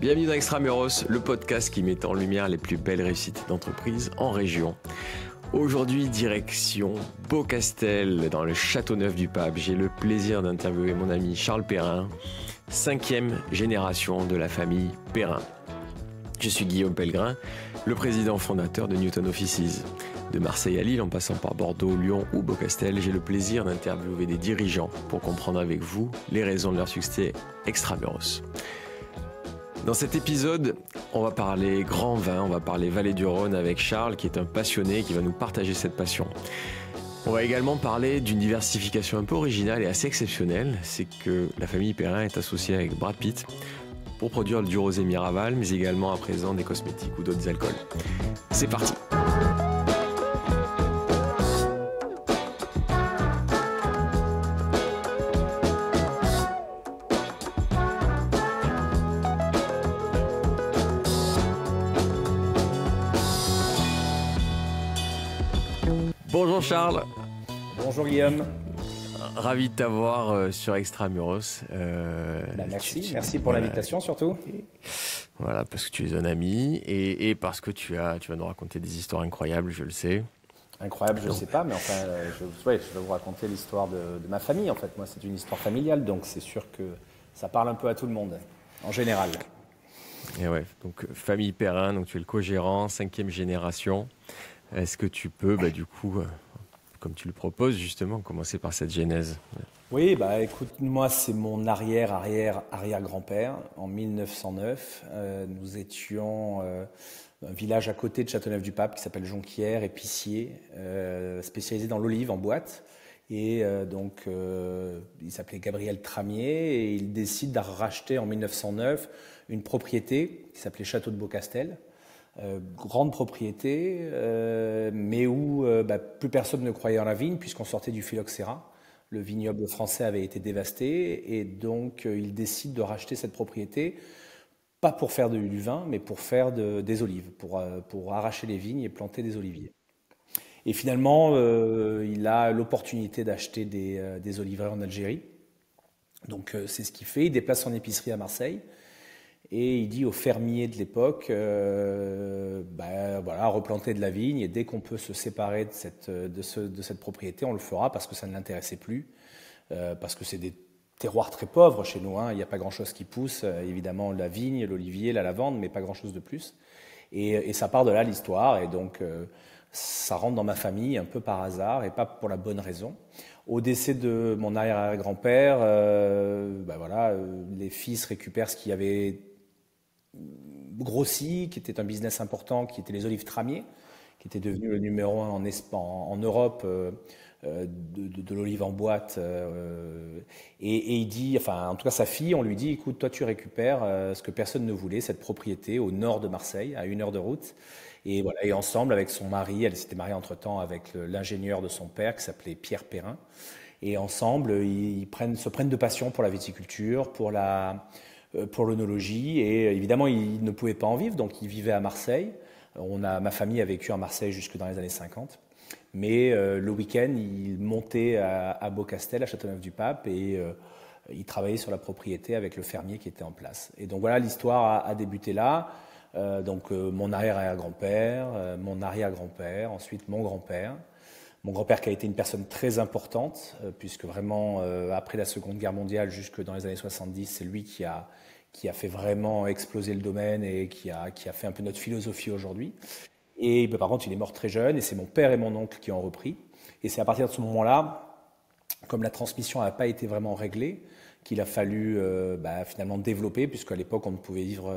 Bienvenue dans Extramuros, le podcast qui met en lumière les plus belles réussites d'entreprises en région. Aujourd'hui, direction Beaucastel, dans le Châteauneuf du Pape. J'ai le plaisir d'interviewer mon ami Charles Perrin, 5e génération de la famille Perrin. Je suis Guillaume Pellegrin, le président fondateur de Newton Offices. De Marseille à Lille, en passant par Bordeaux, Lyon ou Beaucastel, j'ai le plaisir d'interviewer des dirigeants pour comprendre avec vous les raisons de leur succès extramuros. Dans cet épisode, on va parler grand vin, on va parler Vallée du Rhône avec Charles, qui est un passionné, qui va nous partager cette passion. On va également parler d'une diversification un peu originale et assez exceptionnelle. C'est que la famille Perrin est associée avec Brad Pitt pour produire du rosé Miraval, mais également à présent des cosmétiques ou d'autres alcools. C'est parti! Bonjour Charles. Bonjour Guillaume. Ravi de t'avoir sur Extramuros. Merci pour l'invitation surtout. Voilà, parce que tu es un ami et parce que tu vas nous raconter des histoires incroyables, je le sais. Incroyable, je ne sais pas, mais enfin, je vais vous raconter l'histoire de ma famille. En fait, moi, c'est une histoire familiale, donc c'est sûr que ça parle un peu à tout le monde, en général. Et ouais, donc famille Perrin, donc tu es le co-gérant, 5e génération. Est-ce que tu peux, du coup, comme tu le proposes, justement, commencer par cette genèse? Oui, écoute, moi, c'est mon arrière-grand-père. En 1909, nous étions un village à côté de Châteauneuf-du-Pape qui s'appelle Jonquière, épicier, spécialisé dans l'olive en boîte. Et il s'appelait Gabriel Tramier et il décide de racheter en 1909 une propriété qui s'appelait Château de Beaucastel. Grande propriété, mais où plus personne ne croyait en la vigne puisqu'on sortait du phylloxéra. Le vignoble français avait été dévasté et donc il décide de racheter cette propriété, pas pour faire du vin, mais pour faire des olives, pour arracher les vignes et planter des oliviers. Et finalement, il a l'opportunité d'acheter des oliveraies en Algérie. Donc c'est ce qu'il fait, il déplace son épicerie à Marseille. Et il dit aux fermiers de l'époque, replanter de la vigne et dès qu'on peut se séparer de cette propriété, on le fera parce que ça ne l'intéressait plus, parce que c'est des terroirs très pauvres chez nous, il n'y a pas grand-chose qui pousse, évidemment la vigne, l'olivier, la lavande, mais pas grand-chose de plus. Et ça part de là l'histoire, et donc ça rentre dans ma famille un peu par hasard et pas pour la bonne raison. Au décès de mon arrière-grand-père, les fils récupèrent ce qu'il y avait grossi, qui était un business important, qui était les olives Tramier, qui était devenu le numéro 1 en Europe de l'olive en boîte. Et il dit, en tout cas sa fille, on lui dit, écoute, toi tu récupères ce que personne ne voulait, cette propriété au nord de Marseille, à 1 heure de route. Et voilà, et ensemble avec son mari, elle s'était mariée entre-temps avec l'ingénieur de son père qui s'appelait Pierre Perrin. Et ensemble, ils se prennent de passion pour la viticulture, pour l'œnologie, et évidemment ils ne pouvaient pas en vivre, donc ils vivaient à Marseille. Ma famille a vécu à Marseille jusque dans les années 50, mais le week-end ils montaient à Beaucastel, à Châteauneuf-du-Pape, et ils travaillaient sur la propriété avec le fermier qui était en place. Et donc voilà, l'histoire a débuté là. Mon arrière-grand-père, mon arrière-grand-père, ensuite mon grand-père. Mon grand-père qui a été une personne très importante, puisque vraiment, après la Seconde Guerre mondiale, jusque dans les années 70, c'est lui qui a fait vraiment exploser le domaine et qui a fait un peu notre philosophie aujourd'hui. Et par contre, il est mort très jeune, et c'est mon père et mon oncle qui ont repris. Et c'est à partir de ce moment-là, comme la transmission n'a pas été vraiment réglée, qu'il a fallu finalement développer, puisqu'à l'époque, on ne pouvait vivre...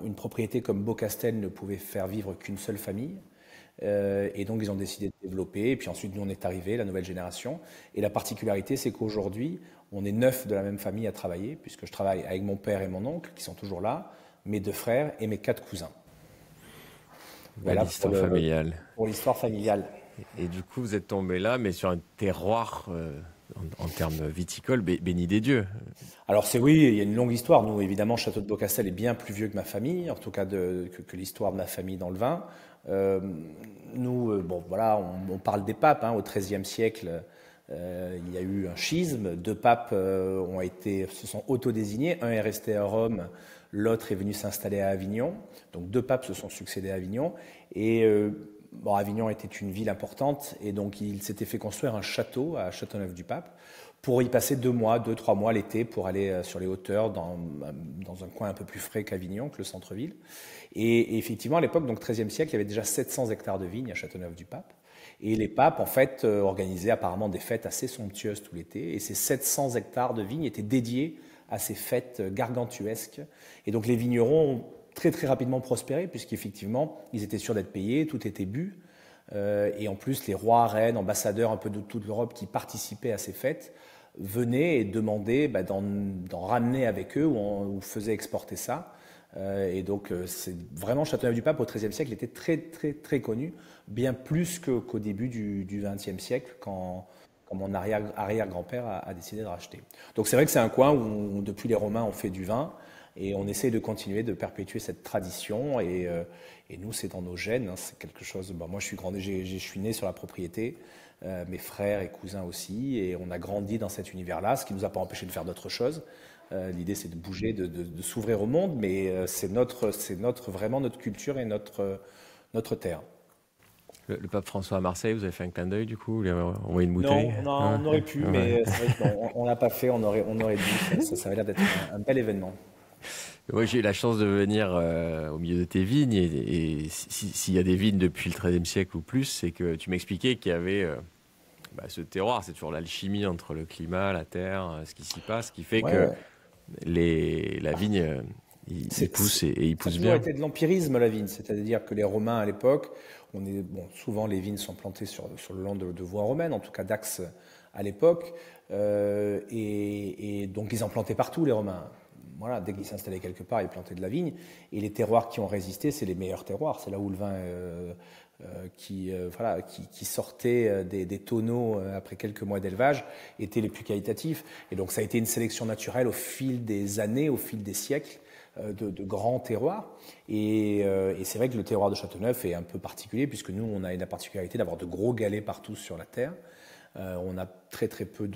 une propriété comme Beaucastel ne pouvait faire vivre qu'une seule famille. Et donc ils ont décidé de développer, et puis ensuite nous on est arrivé, la nouvelle génération, et la particularité c'est qu'aujourd'hui on est 9 de la même famille à travailler, puisque je travaille avec mon père et mon oncle qui sont toujours là, mes 2 frères et mes 4 cousins. Voilà l'histoire familiale. Pour l'histoire familiale. Et du coup vous êtes tombé là, mais sur un terroir en termes viticoles, béni des dieux. Alors oui, il y a une longue histoire. Nous évidemment, Château de Beaucastel est bien plus vieux que ma famille, en tout cas que l'histoire de ma famille dans le vin. On parle des papes. Au XIIIe siècle, il y a eu un schisme. 2 papes se sont autodésignés. Un est resté à Rome l'autre est venu s'installer à Avignon. Donc 2 papes se sont succédés à Avignon. Et Avignon était une ville importante et donc il s'était fait construire un château à Châteauneuf-du-Pape pour y passer 2-3 mois l'été pour aller sur les hauteurs dans un coin un peu plus frais qu'Avignon, que le centre-ville. Et effectivement, à l'époque, donc 13e siècle, il y avait déjà 700 hectares de vignes à Châteauneuf-du-Pape. Et les papes, en fait, organisaient apparemment des fêtes assez somptueuses tout l'été. Et ces 700 hectares de vignes étaient dédiés à ces fêtes gargantuesques. Et donc les vignerons ont très très rapidement prospéré, puisqu'effectivement, ils étaient sûrs d'être payés, tout était bu. Et en plus, les rois, reines, ambassadeurs un peu de toute l'Europe qui participaient à ces fêtes venaient et demandaient d'en ramener avec eux ou faisaient exporter ça. Et donc, c'est vraiment Châteauneuf-du-Pape au XIIIe siècle était très, très, très connu, bien plus qu'au début du XXe siècle, quand mon arrière-grand-père a décidé de racheter. Donc, c'est vrai que c'est un coin où, depuis les Romains, on fait du vin et on essaie de continuer de perpétuer cette tradition. Et nous, c'est dans nos gènes. Hein, c'est quelque chose. Moi, je suis né sur la propriété. Mes frères et cousins aussi, et on a grandi dans cet univers-là, ce qui ne nous a pas empêché de faire d'autres choses. L'idée, c'est de bouger, de s'ouvrir au monde, mais c'est vraiment notre culture et notre terre. Le pape François à Marseille, vous avez fait un clin d'œil du coup, vous lui avez envoyé une bouteille? Non, on aurait pu, mais c'est vrai qu'on l'a pas fait, on aurait dû, ça avait l'air d'être un bel événement. Moi, j'ai eu la chance de venir au milieu de tes vignes, et s'il y a des vignes depuis le XIIIe siècle ou plus, c'est que tu m'expliquais qu'il y avait ce terroir, c'est toujours l'alchimie entre le climat, la terre, ce qui s'y passe, qui fait que la vigne, il pousse et il pousse bien. Ça a toujours été de l'empirisme, la vigne, c'est-à-dire que les Romains à l'époque, souvent les vignes sont plantées sur le long de voies romaines, en tout cas d'axes à l'époque, et donc ils en plantaient partout, les Romains. Voilà, dès qu'ils s'installaient quelque part, ils plantaient de la vigne. Et les terroirs qui ont résisté, c'est les meilleurs terroirs. C'est là où le vin qui sortait des tonneaux après quelques mois d'élevage était les plus qualitatifs. Et donc ça a été une sélection naturelle au fil des années, au fil des siècles, de grands terroirs. Et c'est vrai que le terroir de Châteauneuf est un peu particulier, puisque nous, on a la particularité d'avoir de gros galets partout sur la terre. On a très très peu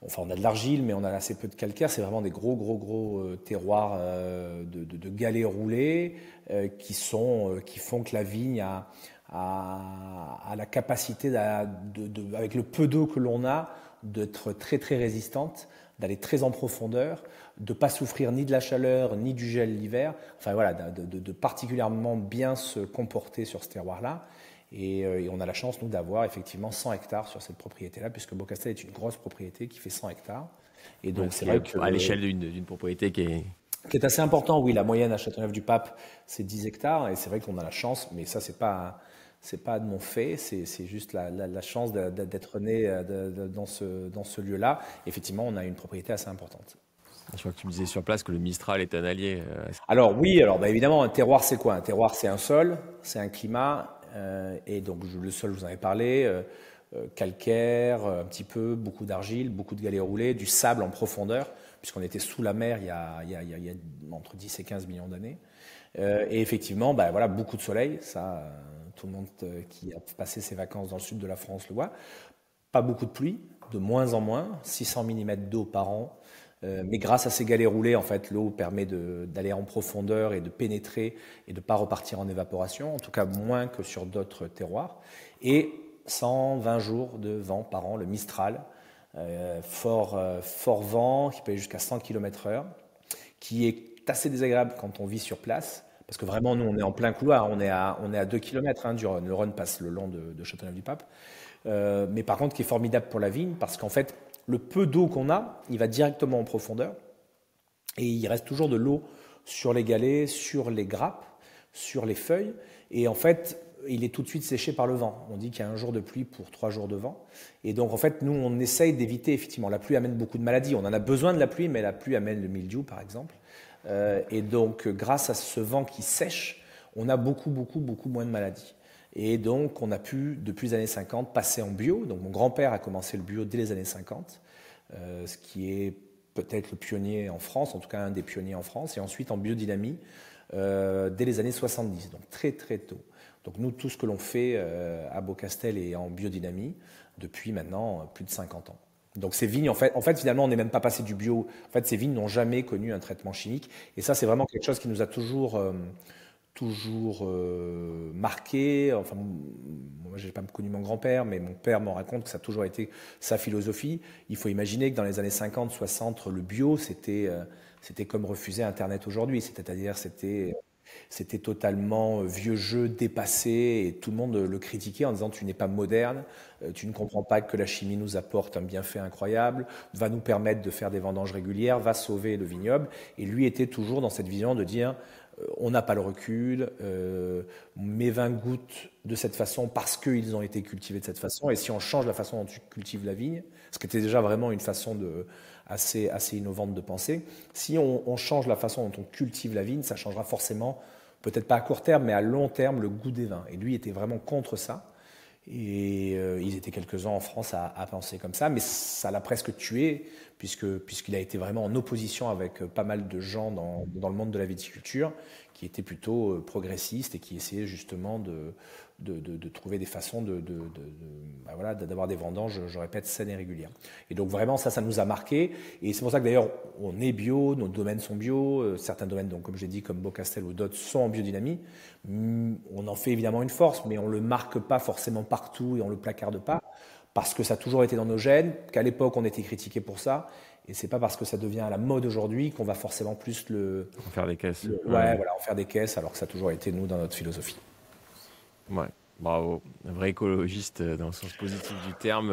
Enfin, on a de l'argile, mais on a assez peu de calcaire. C'est vraiment des gros terroirs de galets roulés qui font que la vigne a la capacité, avec le peu d'eau que l'on a, d'être très très résistante, d'aller très en profondeur, de ne pas souffrir ni de la chaleur ni du gel l'hiver. Enfin voilà, de particulièrement bien se comporter sur ce terroir-là. Et on a la chance, nous, d'avoir effectivement 100 hectares sur cette propriété-là, puisque Beaucastel est une grosse propriété qui fait 100 hectares. Et donc, c'est vrai que, à l'échelle d'une propriété qui est assez important, oui. La moyenne à Châteauneuf-du-Pape, c'est 10 hectares. Et c'est vrai qu'on a la chance, mais ça, c'est pas de mon fait, c'est juste la chance d'être né dans ce lieu-là. Effectivement, on a une propriété assez importante. Je crois que tu me disais sur place que le Mistral est un allié. Alors oui, évidemment, un terroir, c'est quoi? Un terroir, c'est un sol, c'est un climat. Et donc le sol, je vous en ai parlé, calcaire, un petit peu, beaucoup d'argile, beaucoup de galets roulés, du sable en profondeur, puisqu'on était sous la mer il y a entre 10 et 15 millions d'années. Et effectivement, beaucoup de soleil, ça, tout le monde qui a passé ses vacances dans le sud de la France le voit. Pas beaucoup de pluie, de moins en moins, 600 mm d'eau par an. Mais grâce à ces galets roulés, en fait, l'eau permet d'aller en profondeur et de pénétrer et de ne pas repartir en évaporation, en tout cas moins que sur d'autres terroirs. Et 120 jours de vent par an, le Mistral, fort vent, qui peut aller jusqu'à 100 km/h, qui est assez désagréable quand on vit sur place, parce que vraiment, nous, on est en plein couloir, on est à 2 km du Rhône. Le Rhône passe le long de Châteauneuf-du-Pape. Mais par contre, qui est formidable pour la vigne, parce qu'en fait, le peu d'eau qu'on a, il va directement en profondeur et il reste toujours de l'eau sur les galets, sur les grappes, sur les feuilles. Et en fait, il est tout de suite séché par le vent. On dit qu'il y a un jour de pluie pour 3 jours de vent. Et donc, en fait, nous, on essaye d'éviter, effectivement, la pluie amène beaucoup de maladies. On en a besoin de la pluie, mais la pluie amène le mildiou, par exemple. Et donc, grâce à ce vent qui sèche, on a beaucoup moins de maladies. Et donc, on a pu, depuis les années 50, passer en bio. Donc, mon grand-père a commencé le bio dès les années 50, ce qui est peut-être le pionnier en France, en tout cas un des pionniers en France, et ensuite en biodynamie dès les années 70, donc très très tôt. Donc nous, tout ce que l'on fait à Beaucastel est en biodynamie depuis maintenant plus de 50 ans. Donc ces vignes, en fait, finalement, on n'est même pas passé du bio. En fait, ces vignes n'ont jamais connu un traitement chimique. Et ça, c'est vraiment quelque chose qui nous a toujours marqué. Enfin, moi, j'ai pas connu mon grand-père, mais mon père m'en raconte que ça a toujours été sa philosophie. Il faut imaginer que dans les années 50, 60, le bio, c'était comme refuser Internet aujourd'hui. C'est-à-dire, c'était totalement vieux jeu, dépassé, et tout le monde le critiquait en disant tu n'es pas moderne, tu ne comprends pas que la chimie nous apporte un bienfait incroyable, va nous permettre de faire des vendanges régulières, va sauver le vignoble. Et lui était toujours dans cette vision de dire on n'a pas le recul, mes vins goûtent de cette façon parce qu'ils ont été cultivés de cette façon, et si on change la façon dont tu cultives la vigne, ce qui était déjà vraiment une façon assez innovante de penser, si on change la façon dont on cultive la vigne, ça changera forcément, peut-être pas à court terme, mais à long terme, le goût des vins. Et lui était vraiment contre ça. Et ils étaient quelques-uns en France à penser comme ça, mais ça l'a presque tué, puisqu'il a été vraiment en opposition avec pas mal de gens dans le monde de la viticulture, qui étaient plutôt progressistes et qui essayaient justement de trouver des façons voilà, d'avoir des vendanges, je répète, saines et régulières. Et donc vraiment, ça nous a marqué. Et c'est pour ça que d'ailleurs, on est bio, nos domaines sont bio, certains domaines, donc, comme j'ai dit, comme Beaucastel ou d'autres, sont en biodynamie. On en fait évidemment une force, mais on ne le marque pas forcément partout et on ne le placarde pas, parce que ça a toujours été dans nos gènes, qu'à l'époque on était critiqué pour ça, et c'est pas parce que ça devient à la mode aujourd'hui qu'on va forcément plus En faire des caisses. ouais, voilà, en faire des caisses, alors que ça a toujours été nous dans notre philosophie. Ouais, bravo. Un vrai écologiste dans le sens positif du terme,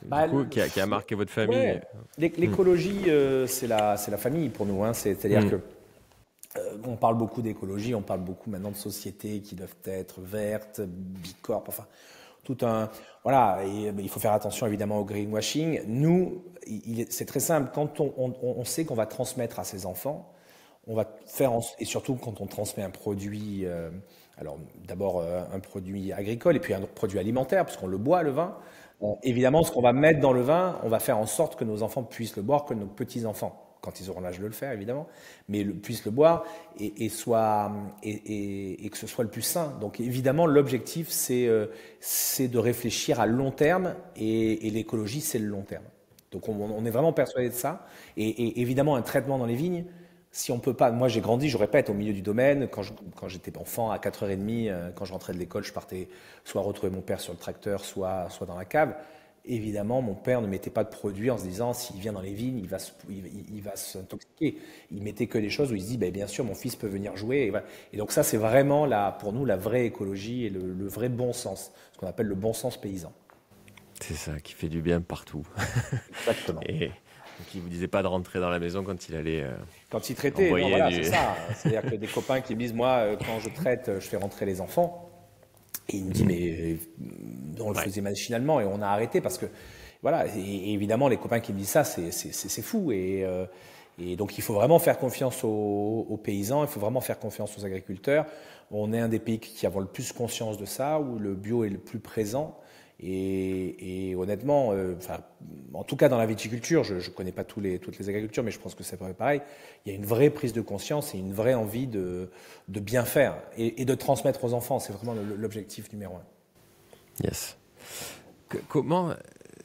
Bah, du coup, qui a marqué votre famille. Ouais, l'écologie, c'est la famille pour nous, hein. C'est-à-dire que on parle beaucoup d'écologie, on parle beaucoup maintenant de sociétés qui doivent être vertes, bicorp, enfin voilà. Et il faut faire attention évidemment au greenwashing. Nous, c'est très simple. Quand on sait qu'on va transmettre à ses enfants, on va faire et surtout quand on transmet un produit, alors d'abord un produit agricole et puis un produit alimentaire, parce qu'on le boit le vin. Évidemment, ce qu'on va mettre dans le vin, on va faire en sorte que nos enfants puissent le boire, que nos petits-enfants, quand ils auront l'âge de le faire évidemment, mais puissent le boire et que ce soit le plus sain. Donc évidemment, l'objectif, c'est de réfléchir à long terme, et l'écologie, c'est le long terme. Donc on est vraiment persuadé de ça. Et évidemment, un traitement dans les vignes, si on peut pas, moi j'ai grandi, je répète, au milieu du domaine. Quand j'étais enfant, à 4h30, quand je rentrais de l'école, je partais soit retrouver mon père sur le tracteur, soit dans la cave. Évidemment, mon père ne mettait pas de produits en se disant s'il vient dans les vignes, il va s'intoxiquer. Il mettait que des choses où il se dit bien sûr, mon fils peut venir jouer. Et, voilà. Et donc ça, c'est vraiment pour nous la vraie écologie et le vrai bon sens, ce qu'on appelle le bon sens paysan. C'est ça, qui fait du bien partout. Exactement. Et donc, il vous disait pas de rentrer dans la maison quand il allait. Quand il traitait, non, voilà, c'est ça. C'est-à-dire que des copains qui me disent moi, quand je traite, je fais rentrer les enfants. Et il me dit, mais on le faisait machinalement et on a arrêté parce que, voilà, et évidemment, les copains qui me disent ça, c'est fou. Et donc, il faut vraiment faire confiance aux paysans, il faut vraiment faire confiance aux agriculteurs. On est un des pays qui avons le plus conscience de ça, où le bio est le plus présent. Et honnêtement, en tout cas dans la viticulture, je ne connais pas toutes les agricultures, mais je pense que c'est pareil. Il y a une vraie prise de conscience et une vraie envie de bien faire et de transmettre aux enfants. C'est vraiment l'objectif numéro un. Yes. Comment,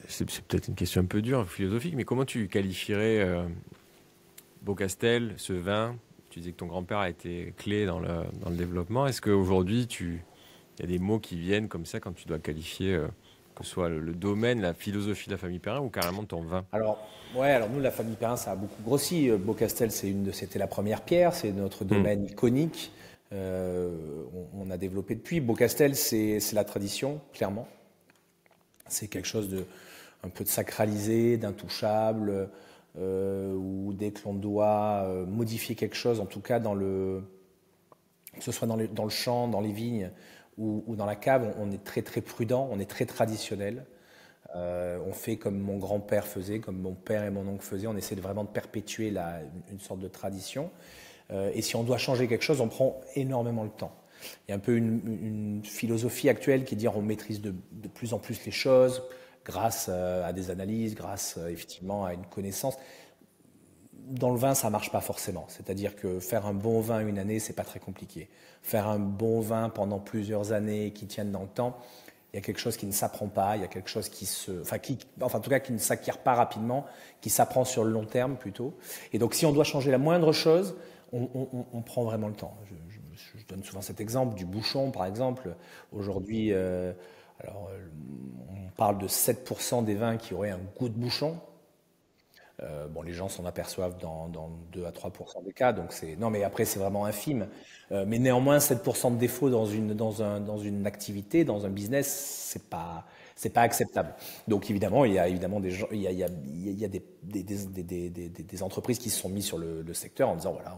c'est peut-être une question un peu dure, philosophique, mais comment tu qualifierais Beaucastel, ce vin? Tu disais que ton grand-père a été clé dans le développement. Est-ce qu'aujourd'hui, il y a des mots qui viennent comme ça quand tu dois qualifier que ce soit le domaine, la philosophie de la famille Perrin ou carrément ton vin? Alors nous, la famille Perrin, ça a beaucoup grossi. Beaucastel, c'était la première pierre, c'est notre domaine iconique. On a développé depuis. Beaucastel, c'est la tradition, clairement. C'est quelque chose un peu de sacralisé, d'intouchable, où dès que l'on doit modifier quelque chose, en tout cas que ce soit dans le champ, dans les vignes ou dans la cave, on est très très prudent, on est très traditionnel. On fait comme mon grand-père faisait, comme mon père et mon oncle faisaient. On essaie vraiment de perpétuer une sorte de tradition. Et si on doit changer quelque chose, on prend énormément le temps. Il y a un peu une philosophie actuelle qui est de dire on maîtrise de plus en plus les choses grâce à des analyses, grâce effectivement à une connaissance. Dans le vin, ça marche pas forcément. C'est-à-dire que faire un bon vin une année, c'est pas très compliqué. Faire un bon vin pendant plusieurs années qui tienne dans le temps, Il y a quelque chose qui ne s'apprend pas, il y a quelque chose enfin en tout cas qui ne s'acquiert pas rapidement, qui s'apprend sur le long terme plutôt. Et donc si on doit changer la moindre chose, on prend vraiment le temps. Je donne souvent cet exemple du bouchon, par exemple. Aujourd'hui, on parle de 7% des vins qui auraient un goût de bouchon. Bon, les gens s'en aperçoivent dans 2 à 3% des cas, donc non, mais après c'est vraiment infime. Mais néanmoins, 7% de défaut dans une activité, dans un business, c'est pas acceptable. Donc évidemment, il y a évidemment des gens, il y a des entreprises qui se sont mises sur le secteur en disant voilà,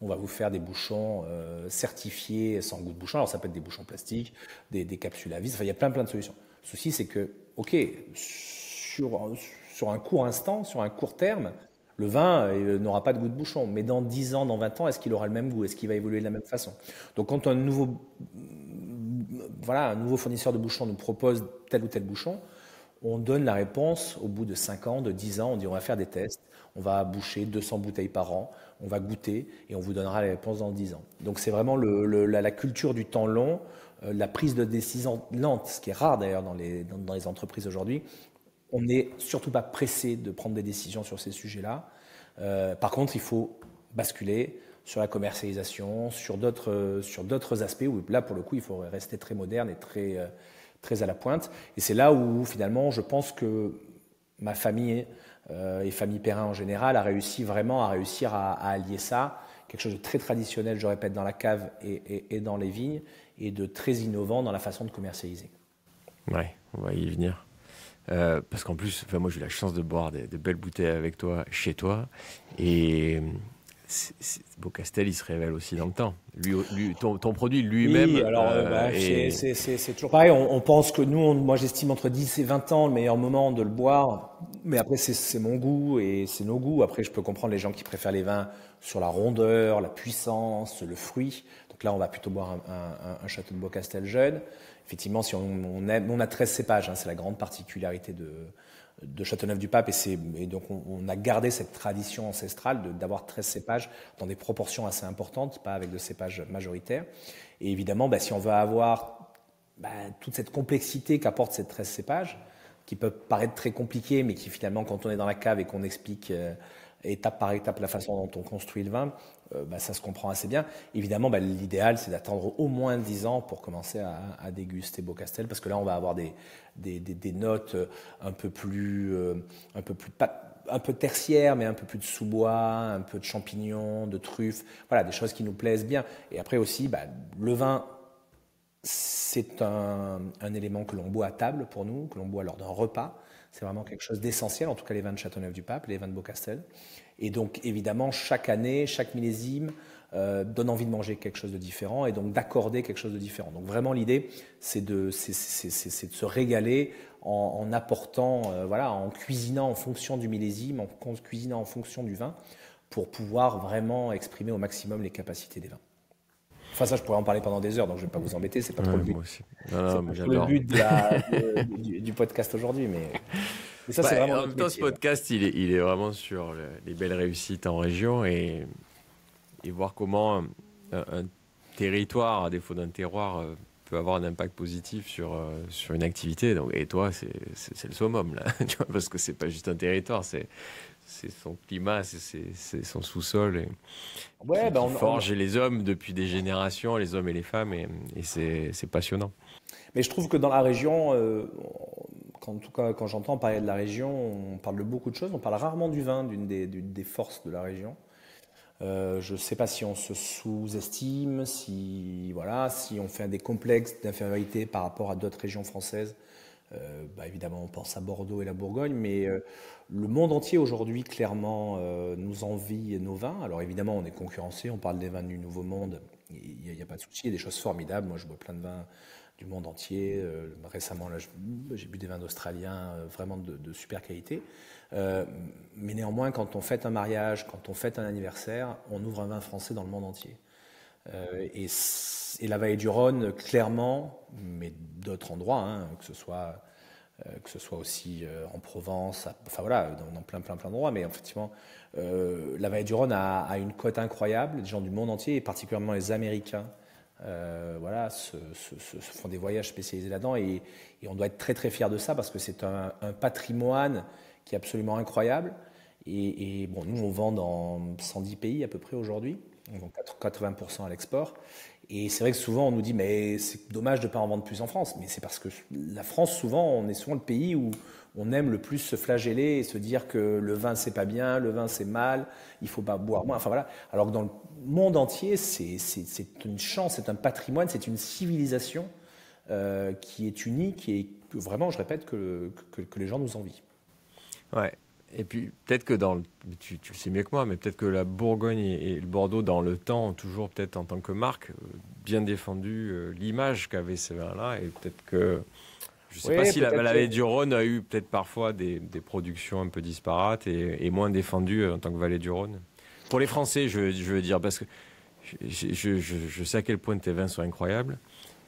on va vous faire des bouchons certifiés sans goût de bouchon. Alors ça peut être des bouchons plastiques, des capsules à vis. Enfin, il y a plein de solutions. Le souci, c'est que, ok, sur un court instant, sur un court terme, le vin n'aura pas de goût de bouchon. Mais dans 10 ans, dans 20 ans, est-ce qu'il aura le même goût? Est-ce qu'il va évoluer de la même façon? Donc quand un nouveau fournisseur de bouchons nous propose tel ou tel bouchon, on donne la réponse au bout de 5 ans, de 10 ans. On dit on va faire des tests, on va boucher 200 bouteilles par an, on va goûter et on vous donnera la réponse dans 10 ans. Donc c'est vraiment la culture du temps long, la prise de décision lente, ce qui est rare d'ailleurs dans les entreprises aujourd'hui. On n'est surtout pas pressé de prendre des décisions sur ces sujets-là. Par contre, il faut basculer sur la commercialisation, sur d'autres aspects où là, pour le coup, il faut rester très moderne et très à la pointe. Et c'est là où, finalement, je pense que ma famille et famille Perrin en général a réussi vraiment à allier ça, quelque chose de très traditionnel, je répète, dans la cave et dans les vignes, et de très innovant dans la façon de commercialiser. Ouais, on va y venir. Parce qu'en plus, moi j'ai eu la chance de boire de belles bouteilles avec toi, chez toi, et Beaucastel, il se révèle aussi dans le temps. Ton produit lui-même. Oui, alors c'est toujours pareil. On pense que nous, moi j'estime entre 10 et 20 ans le meilleur moment de le boire. Mais après, c'est mon goût et c'est nos goûts. Après, je peux comprendre les gens qui préfèrent les vins sur la rondeur, la puissance, le fruit. Donc là, on va plutôt boire un château de Beaucastel jeune. Effectivement, si on a 13 cépages, hein, c'est la grande particularité de Châteauneuf-du-Pape, et donc on a gardé cette tradition ancestrale d'avoir 13 cépages dans des proportions assez importantes, pas avec de cépages majoritaires. Et évidemment, si on veut avoir toute cette complexité qu'apportent ces 13 cépages, qui peuvent paraître très compliqués, mais qui finalement, quand on est dans la cave et qu'on explique étape par étape la façon dont on construit le vin, ça se comprend assez bien. Évidemment, l'idéal, c'est d'attendre au moins 10 ans pour commencer à déguster Beaucastel, parce que là, on va avoir des notes un peu tertiaires, mais un peu plus de sous-bois, un peu de champignons, de truffes, voilà, des choses qui nous plaisent bien. Et après aussi, le vin, c'est un élément que l'on boit à table pour nous, que l'on boit lors d'un repas. C'est vraiment quelque chose d'essentiel, en tout cas les vins de Châteauneuf-du-Pape, les vins de Beaucastel. Et donc évidemment, chaque année, chaque millésime donne envie de manger quelque chose de différent et donc d'accorder quelque chose de différent. Donc vraiment l'idée, c'est de se régaler en apportant, en cuisinant en fonction du millésime, en cuisinant en fonction du vin, pour pouvoir vraiment exprimer au maximum les capacités des vins. Enfin, ça, je pourrais en parler pendant des heures, donc je ne vais pas vous embêter, c'est pas trop le but. Moi aussi. Non, C'est pas trop le but du podcast aujourd'hui, mais ça, c'est vraiment en notre même temps, métier, ce podcast, il est vraiment sur les belles réussites en région et voir comment un territoire, à défaut d'un terroir, peut avoir un impact positif sur une activité. Donc, et toi, c'est le summum, là, tu vois, parce que c'est pas juste un territoire, c'est son climat, c'est son sous-sol qui forge les hommes depuis des générations, les hommes et les femmes, et c'est passionnant. Mais je trouve que dans la région, en tout cas quand j'entends parler de la région, on parle de beaucoup de choses, on parle rarement du vin, d'une des forces de la région. Je ne sais pas si on se sous-estime, si on fait des complexes d'infériorité par rapport à d'autres régions françaises. Évidemment, on pense à Bordeaux et la Bourgogne, mais le monde entier aujourd'hui, clairement, nous envie nos vins. Alors évidemment, on est concurrencé, on parle des vins du Nouveau Monde, il n'y a pas de souci, il y a des choses formidables. Moi, je bois plein de vins du monde entier. Récemment, là, j'ai bu des vins d'Australiens vraiment de super qualité. Mais néanmoins, quand on fête un mariage, quand on fête un anniversaire, on ouvre un vin français dans le monde entier. Et la vallée du Rhône, clairement, mais d'autres endroits, hein, que ce soit aussi en Provence, enfin voilà, dans plein d'endroits, mais effectivement, la vallée du Rhône a une cote incroyable. Les gens du monde entier, et particulièrement les Américains, voilà, se font des voyages spécialisés là-dedans et on doit être très très fiers de ça parce que c'est un patrimoine qui est absolument incroyable. Et bon, nous on vend dans 110 pays à peu près aujourd'hui, on vend 80% à l'export. Et c'est vrai que souvent on nous dit mais c'est dommage de ne pas en vendre plus en France, mais c'est parce que la France souvent on est souvent le pays où on aime le plus se flageller et se dire que le vin c'est pas bien, le vin c'est mal, il faut pas boire moins, enfin voilà. Alors que dans le monde entier c'est une chance, c'est un patrimoine, c'est une civilisation qui est unique et que vraiment je répète que les gens nous envient. Ouais. Et puis peut-être que tu le sais mieux que moi, mais peut-être que la Bourgogne et le Bordeaux dans le temps ont toujours peut-être en tant que marque bien défendu l'image qu'avaient ces vins-là et peut-être que je ne sais pas si la vallée du Rhône a eu peut-être parfois des productions un peu disparates et moins défendues en tant que vallée du Rhône. Pour les Français, je veux dire, parce que je sais à quel point tes vins sont incroyables.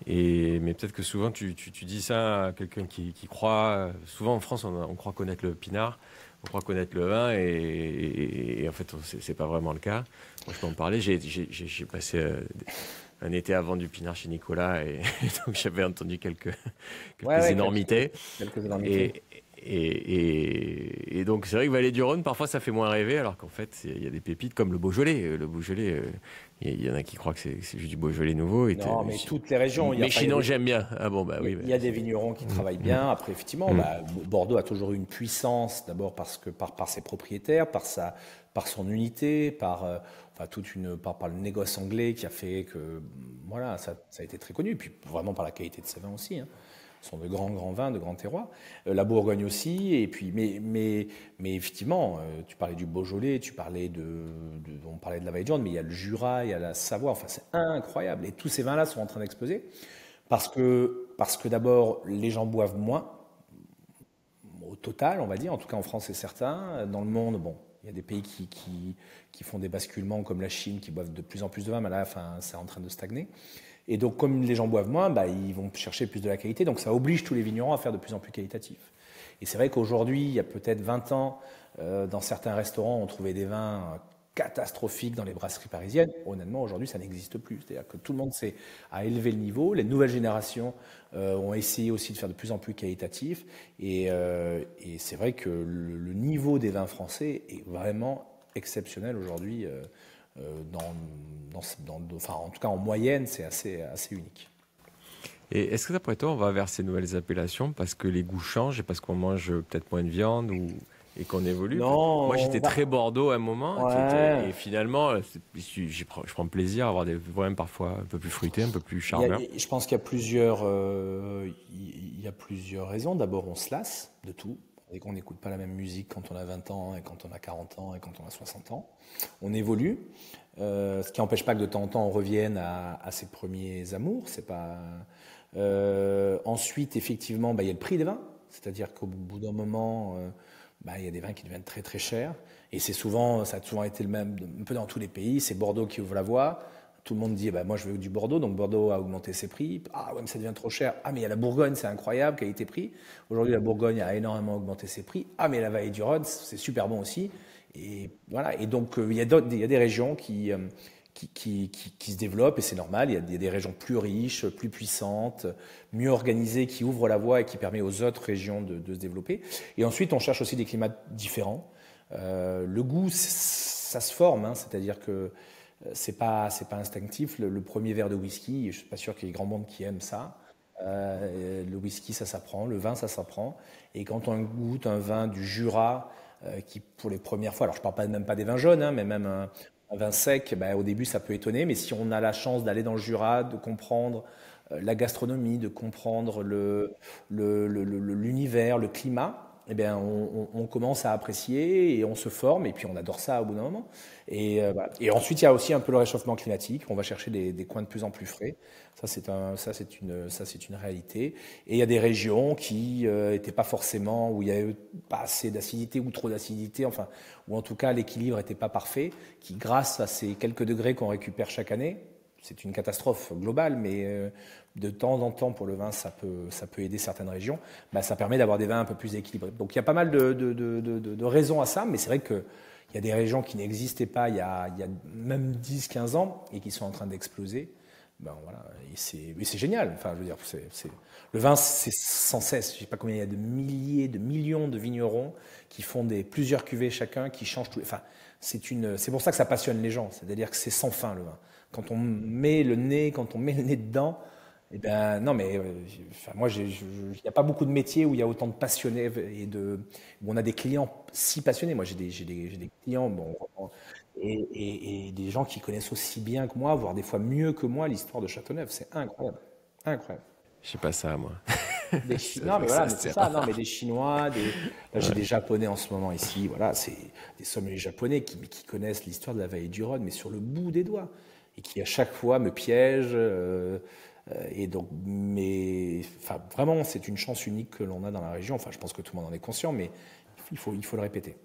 Mais peut-être que souvent tu dis ça à quelqu'un qui croit. Souvent en France, on croit connaître le pinard, on croit connaître le vin, et en fait, c'est pas vraiment le cas. Moi, je peux en parler. J'ai passé un été avant du pinard chez Nicolas, et donc j'avais entendu quelques énormités. Quelques énormités. Et donc c'est vrai que Vallée du Rhône, parfois ça fait moins rêver, alors qu'en fait il y a des pépites comme le Beaujolais. Le Beaujolais, il y en a qui croient que c'est juste du Beaujolais nouveau. Non, mais toutes les régions. Mais sinon j'aime bien. Ah bon, bah oui. Il y a des vignerons qui travaillent bien. Après, effectivement, Bordeaux a toujours eu une puissance, d'abord parce que par ses propriétaires, par son unité, par le négoce anglais qui a fait que voilà, ça a été très connu. Et puis vraiment par la qualité de ses vins aussi. Hein. Ce sont de grands vins, de grands terroirs. La Bourgogne aussi. Et puis, mais effectivement, tu parlais du Beaujolais, on parlait de la Vallée du Rhône, mais il y a le Jura, il y a la Savoie. Enfin, c'est incroyable. Et tous ces vins-là sont en train d'exploser parce que d'abord, les gens boivent moins au total, on va dire. En tout cas, en France, c'est certain. Dans le monde, bon, il y a des pays qui font des basculements comme la Chine, qui boivent de plus en plus de vin, mais là, enfin, c'est en train de stagner. Et donc, comme les gens boivent moins, ils vont chercher plus de la qualité. Donc, ça oblige tous les vignerons à faire de plus en plus qualitatif. Et c'est vrai qu'aujourd'hui, il y a peut-être 20 ans, dans certains restaurants, on trouvait des vins catastrophiques dans les brasseries parisiennes. Honnêtement, aujourd'hui, ça n'existe plus. C'est-à-dire que tout le monde a élevé le niveau. Les nouvelles générations ont essayé aussi de faire de plus en plus qualitatif. Et c'est vrai que le niveau des vins français est vraiment exceptionnel aujourd'hui. Enfin, en tout cas en moyenne, c'est assez unique. Et est-ce que d'après toi, on va vers ces nouvelles appellations parce que les goûts changent et parce qu'on mange peut-être moins de viande et qu'on évolue? Non, moi, j'étais très Bordeaux à un moment ouais. et finalement, je prends plaisir à avoir des vins parfois un peu plus fruités, un peu plus charmeurs. Je pense qu'il y a plusieurs raisons. D'abord, on se lasse de tout. Et qu'on n'écoute pas la même musique quand on a 20 ans et quand on a 40 ans et quand on a 60 ans. On évolue, ce qui n'empêche pas que de temps en temps on revienne à ses premiers amours. C'est pas. Ensuite, effectivement, il y a le prix des vins, c'est-à-dire qu'au bout d'un moment, il y a des vins qui deviennent très très chers. Et ça a souvent été le même, un peu dans tous les pays. C'est Bordeaux qui ouvre la voie. Tout le monde dit, moi je veux du Bordeaux, donc Bordeaux a augmenté ses prix. Ah ouais, mais ça devient trop cher. Ah mais il y a la Bourgogne, c'est incroyable, qualité-prix. Aujourd'hui, la Bourgogne a énormément augmenté ses prix. Ah mais la Vallée du Rhône, c'est super bon aussi. Et voilà. Et donc il y a des régions qui se développent et c'est normal. Il y a des régions plus riches, plus puissantes, mieux organisées, qui ouvrent la voie et qui permettent aux autres régions de se développer. Et ensuite, on cherche aussi des climats différents. Le goût, ça se forme, hein, c'est-à-dire que c'est pas instinctif. Le premier verre de whisky, je suis pas sûr qu'il y ait grand monde qui aime ça. Le whisky, ça s'apprend. Le vin, ça s'apprend. Et quand on goûte un vin du Jura, qui pour les premières fois, alors je parle même pas des vins jaunes, hein, mais même un vin sec, au début ça peut étonner. Mais si on a la chance d'aller dans le Jura, de comprendre la gastronomie, de comprendre l'univers, le climat, eh bien, on commence à apprécier et on se forme et puis on adore ça au bout d'un moment. Et ensuite, il y a aussi un peu le réchauffement climatique. On va chercher des coins de plus en plus frais. Ça, c'est une réalité. Et il y a des régions qui n'étaient pas forcément, où il y avait pas assez d'acidité ou trop d'acidité, enfin, ou en tout cas l'équilibre n'était pas parfait, qui grâce à ces quelques degrés qu'on récupère chaque année, c'est une catastrophe globale, mais de temps en temps, pour le vin, ça peut aider certaines régions. Ça permet d'avoir des vins un peu plus équilibrés. Donc, il y a pas mal de raisons à ça, mais c'est vrai qu'il y a des régions qui n'existaient pas il y a même 10-15 ans et qui sont en train d'exploser. Ben voilà, et c'est génial. Enfin, je veux dire, le vin, c'est sans cesse. Je sais pas combien il y a de milliers, de millions de vignerons qui font plusieurs cuvées chacun, qui changent tout. Enfin, c'est pour ça que ça passionne les gens. C'est-à-dire que c'est sans fin le vin. Quand on met le nez dedans, eh ben non, mais enfin, moi, il n'y a pas beaucoup de métiers où il y a autant de passionnés où on a des clients si passionnés. Moi, j'ai des clients, bon, et des gens qui connaissent aussi bien que moi, voire des fois mieux que moi, l'histoire de Châteauneuf. C'est incroyable. Incroyable. Je sais pas ça, moi. Non, mais voilà, Ça, mais c'est c'est ça. Non, mais rare. des Chinois, là, j'ai des Japonais en ce moment ici. Voilà, c'est des sommeliers japonais qui connaissent l'histoire de la vallée du Rhône, mais sur le bout des doigts, et qui à chaque fois me piègent. Et donc, mais, enfin, vraiment, c'est une chance unique que l'on a dans la région. Enfin, je pense que tout le monde en est conscient, mais il faut le répéter.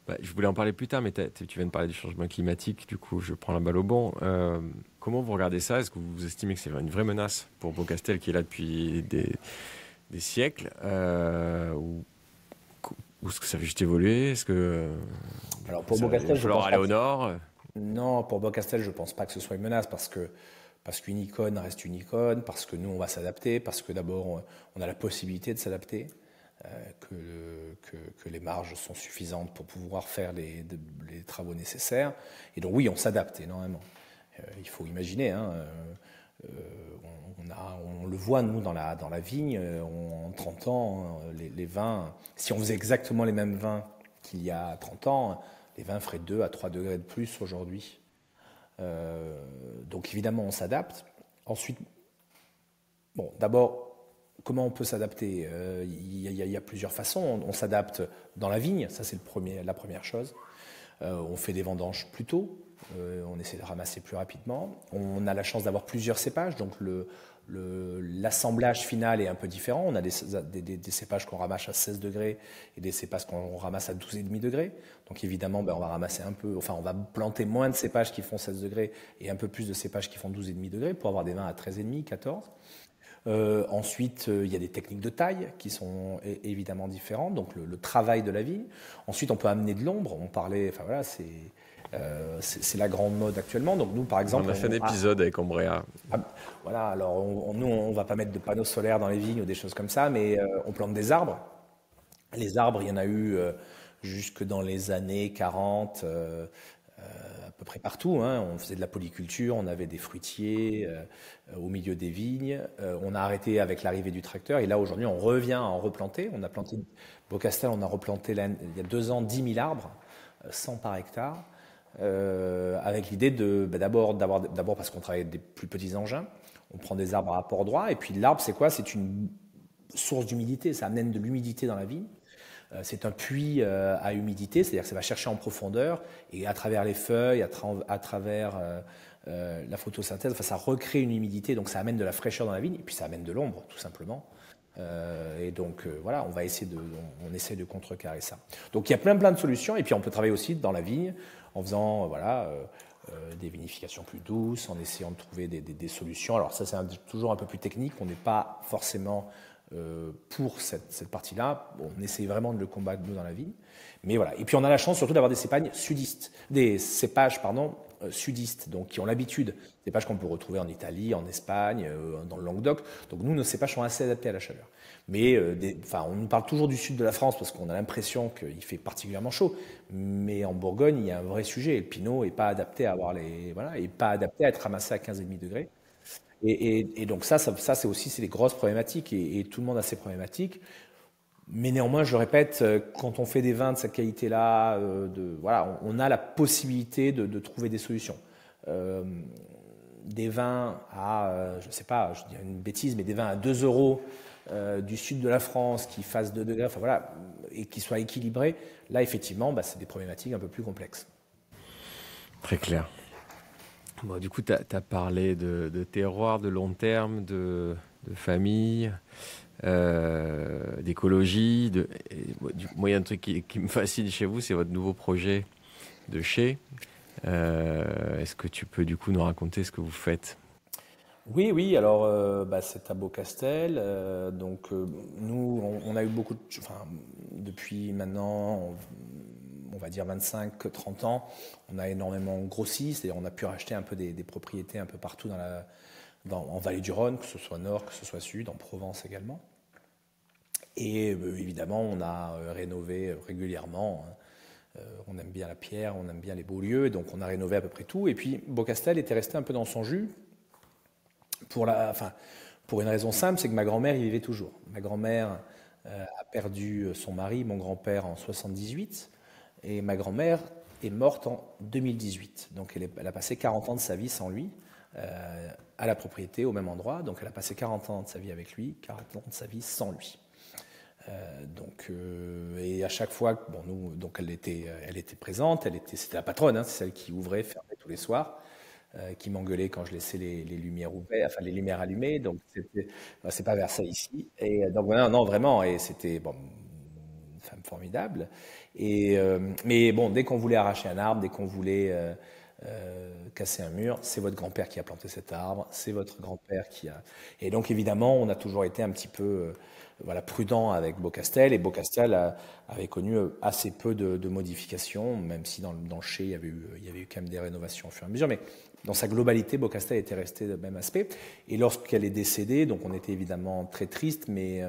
Bah, je voulais en parler plus tard, mais tu viens de parler du changement climatique, du coup je prends la balle au bon. Comment vous regardez ça? Est-ce que vous estimez que c'est une vraie menace pour Beaucastel qui est là depuis des siècles ou est-ce que ça va juste évoluer? Est-ce que Alors, pour il Beaucastel, va je falloir pense aller pas au que nord? Non, pour Beaucastel, je pense pas que ce soit une menace parce qu'une icône reste une icône, parce que nous, on va s'adapter, parce que d'abord, on a la possibilité de s'adapter, que les marges sont suffisantes pour pouvoir faire les travaux nécessaires. Et donc, oui, on s'adapte énormément. Il faut imaginer, hein, on le voit, nous, dans la vigne, en 30 ans, les vins, si on faisait exactement les mêmes vins qu'il y a 30 ans, les vins feraient 2 à 3 degrés de plus aujourd'hui. Donc évidemment, on s'adapte. Ensuite, bon, d'abord, comment on peut s'adapter? Il y a plusieurs façons. On s'adapte dans la vigne, ça c'est la première chose. On fait des vendanges plus tôt, on essaie de ramasser plus rapidement. On a la chance d'avoir plusieurs cépages, donc l'assemblage final est un peu différent. On a des cépages qu'on ramasse à 16 degrés et des cépages qu'on ramasse à 12,5 degrés. Donc évidemment, ben, on va ramasser on va planter moins de cépages qui font 16 degrés et un peu plus de cépages qui font 12,5 degrés pour avoir des vins à 13,5, 14. Ensuite, il y a des techniques de taille qui sont évidemment différentes, donc le travail de la vigne. Ensuite, on peut amener de l'ombre. On parlait, enfin voilà, c'est la grande mode actuellement. Donc nous, par exemple, On a fait un épisode avec Ombrea. voilà. Alors nous, on va pas mettre de panneaux solaires dans les vignes ou des choses comme ça, mais on plante des arbres. Les arbres, il y en a eu jusque dans les années 40. À peu près partout, hein. On faisait de la polyculture, on avait des fruitiers au milieu des vignes. On a arrêté avec l'arrivée du tracteur et là aujourd'hui on revient à en replanter. On a planté Beaucastel, on a replanté il y a 2 ans 10 000 arbres, 100 par hectare, avec l'idée d'abord parce qu'on travaille avec des plus petits engins, on prend des arbres à rapport droit et puis l'arbre c'est quoi? C'est une source d'humidité, ça amène de l'humidité dans la vigne. C'est un puits à humidité, c'est-à-dire que ça va chercher en profondeur et à travers les feuilles, à travers la photosynthèse, enfin, ça recrée une humidité, donc ça amène de la fraîcheur dans la vigne et puis ça amène de l'ombre, tout simplement. Et donc voilà, on essaie de contrecarrer ça. Donc il y a plein de solutions et puis on peut travailler aussi dans la vigne en faisant des vinifications plus douces, en essayant de trouver des solutions. Alors ça c'est toujours un peu plus technique, on n'est pas forcément pour cette partie-là. Bon, on essaye vraiment de le combattre nous dans la vigne. Mais voilà. Et puis on a la chance surtout d'avoir des cépages sudistes, donc qui ont l'habitude, des cépages qu'on peut retrouver en Italie, en Espagne, dans le Languedoc. Donc nous, nos cépages sont assez adaptés à la chaleur. Mais on nous parle toujours du sud de la France parce qu'on a l'impression qu'il fait particulièrement chaud. Mais en Bourgogne, il y a un vrai sujet. Le pinot n'est pas adapté à pas adapté à être ramassé à 15,5 degrés. Et donc ça c'est aussi des grosses problématiques et tout le monde a ces problématiques. Mais néanmoins, je le répète, quand on fait des vins de cette qualité-là, on a la possibilité de trouver des solutions. Des vins je ne sais pas, je dis une bêtise, mais des vins à 2 euros du sud de la France qui fassent 2 degrés, enfin voilà, et qui soient équilibrés, là effectivement, c'est des problématiques un peu plus complexes. Très clair. Bon, du coup, tu as parlé de terroir, de long terme, de famille, d'écologie. Moi, il y a un truc qui me fascine chez vous, c'est votre nouveau projet de chai. Est-ce que tu peux du coup nous raconter ce que vous faites? Oui, alors c'est à Beaucastel. Donc nous, on a eu beaucoup depuis maintenant on va dire 25-30 ans, on a énormément grossi, c'est-à-dire on a pu racheter un peu des propriétés un peu partout en Vallée du Rhône, que ce soit nord, que ce soit sud, en Provence également. Et évidemment, on a rénové régulièrement. On aime bien la pierre, on aime bien les beaux lieux, donc on a rénové à peu près tout. Et puis Beaucastel était resté un peu dans son jus pour une raison simple, c'est que ma grand-mère y vivait toujours. Ma grand-mère a perdu son mari, mon grand-père, en 78, et ma grand-mère est morte en 2018. Donc elle a passé 40 ans de sa vie sans lui, à la propriété, au même endroit. Donc elle a passé 40 ans de sa vie avec lui, 40 ans de sa vie sans lui. Et à chaque fois, donc elle était présente, c'était la patronne, hein, c'est celle qui ouvrait, fermait tous les soirs, qui m'engueulait quand je laissais les lumières ouvertes, enfin les lumières allumées. Donc c'est pas Versailles ici. Et donc non, vraiment, et c'était une femme formidable. Mais bon, dès qu'on voulait arracher un arbre, dès qu'on voulait casser un mur, c'est votre grand-père qui a planté cet arbre, c'est votre grand-père qui a. Et donc évidemment, on a toujours été un petit peu prudent avec Beaucastel, et Beaucastel avait connu assez peu de modifications, même si dans le chai, il y avait eu quand même des rénovations au fur et à mesure, mais dans sa globalité, Beaucastel était resté de même aspect. Et lorsqu'elle est décédée, donc on était évidemment très triste, mais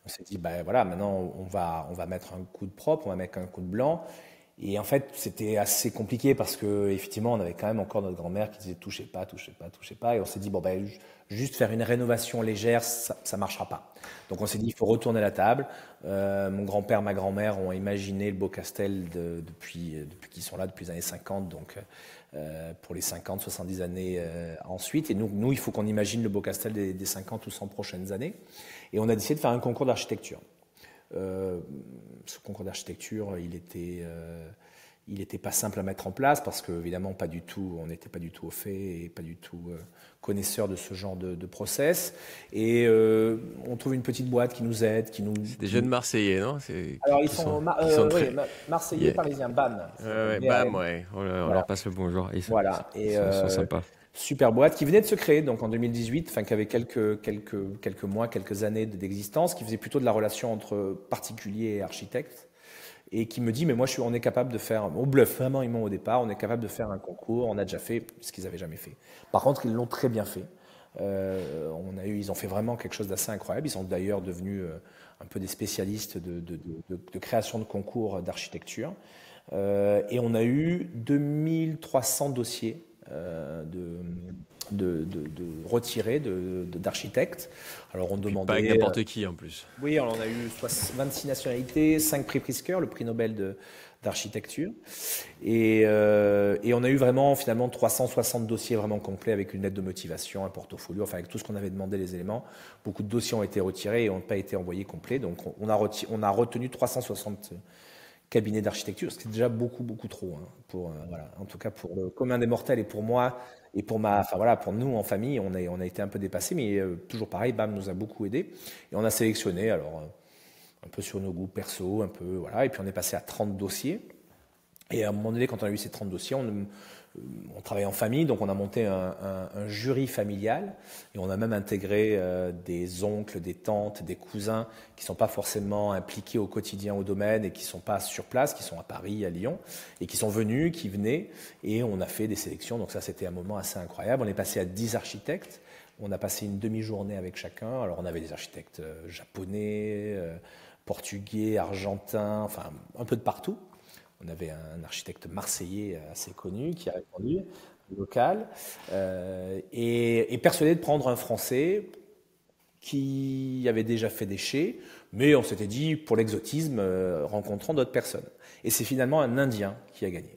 on s'est dit, maintenant on va mettre un coup de propre, on va mettre un coup de blanc. Et en fait, c'était assez compliqué parce que effectivement, on avait quand même encore notre grand-mère qui disait touchez pas, touchez pas, touchez pas. Et on s'est dit juste faire une rénovation légère, ça marchera pas. Donc on s'est dit il faut retourner la table. Mon grand-père, ma grand-mère ont imaginé le Beaucastel depuis qu'ils sont là depuis les années 50, donc pour les 50, 70 années ensuite. Et nous, il faut qu'on imagine le Beaucastel des 50 ou 100 prochaines années. Et on a décidé de faire un concours d'architecture. Ce concours d'architecture, il était pas simple à mettre en place parce que évidemment on n'était pas du tout au fait et pas du tout connaisseurs de ce genre de process. Et on trouve une petite boîte qui nous aide, Des jeunes Marseillais, non? Alors ils sont Marseillais, parisiens, BAM. BAM, ouais. On leur passe le bonjour. Ils sont sympas. Super boîte qui venait de se créer donc en 2018, qui avait quelques mois, quelques années d'existence, qui faisait plutôt de la relation entre particuliers et architectes, et qui me dit mais moi on est capable de faire, au bluff vraiment ils m'ont au départ, on est capable de faire un concours, on a déjà fait ce qu'ils n'avaient jamais fait. Par contre ils l'ont très bien fait. Ils ont fait vraiment quelque chose d'assez incroyable. Ils sont d'ailleurs devenus un peu des spécialistes de création de concours d'architecture. Et on a eu 2300 dossiers retirés d'architectes. Alors on demandait. Pas avec n'importe qui en plus. Oui, on a eu 26 nationalités, 5 prix Pritzker, le prix Nobel d'architecture. Et on a eu vraiment finalement 360 dossiers vraiment complets avec une lettre de motivation, un portfolio, avec tout ce qu'on avait demandé, les éléments. Beaucoup de dossiers ont été retirés et n'ont pas été envoyés complets. Donc on a retenu 360 cabinets d'architecture, ce qui est déjà beaucoup trop, en tout cas pour le commun des mortels et pour moi et pour pour nous en famille, on a été un peu dépassés, mais toujours pareil, BAM nous a beaucoup aidés et on a sélectionné alors un peu sur nos goûts perso, un peu et puis on est passé à 30 dossiers. Et à un moment donné, quand on a eu ces 30 dossiers, on travaillait en famille, donc on a monté un jury familial et on a même intégré des oncles, des tantes, des cousins qui ne sont pas forcément impliqués au quotidien au domaine et qui ne sont pas sur place, qui sont à Paris, à Lyon, et qui venaient, et on a fait des sélections. Donc ça, c'était un moment assez incroyable. On est passé à 10 architectes. On a passé une demi-journée avec chacun. Alors on avait des architectes japonais, portugais, argentins, un peu de partout. On avait un architecte marseillais assez connu qui a répondu, local, et persuadé de prendre un Français qui avait déjà fait des chais, mais on s'était dit, pour l'exotisme, rencontrant d'autres personnes. Et c'est finalement un Indien qui a gagné.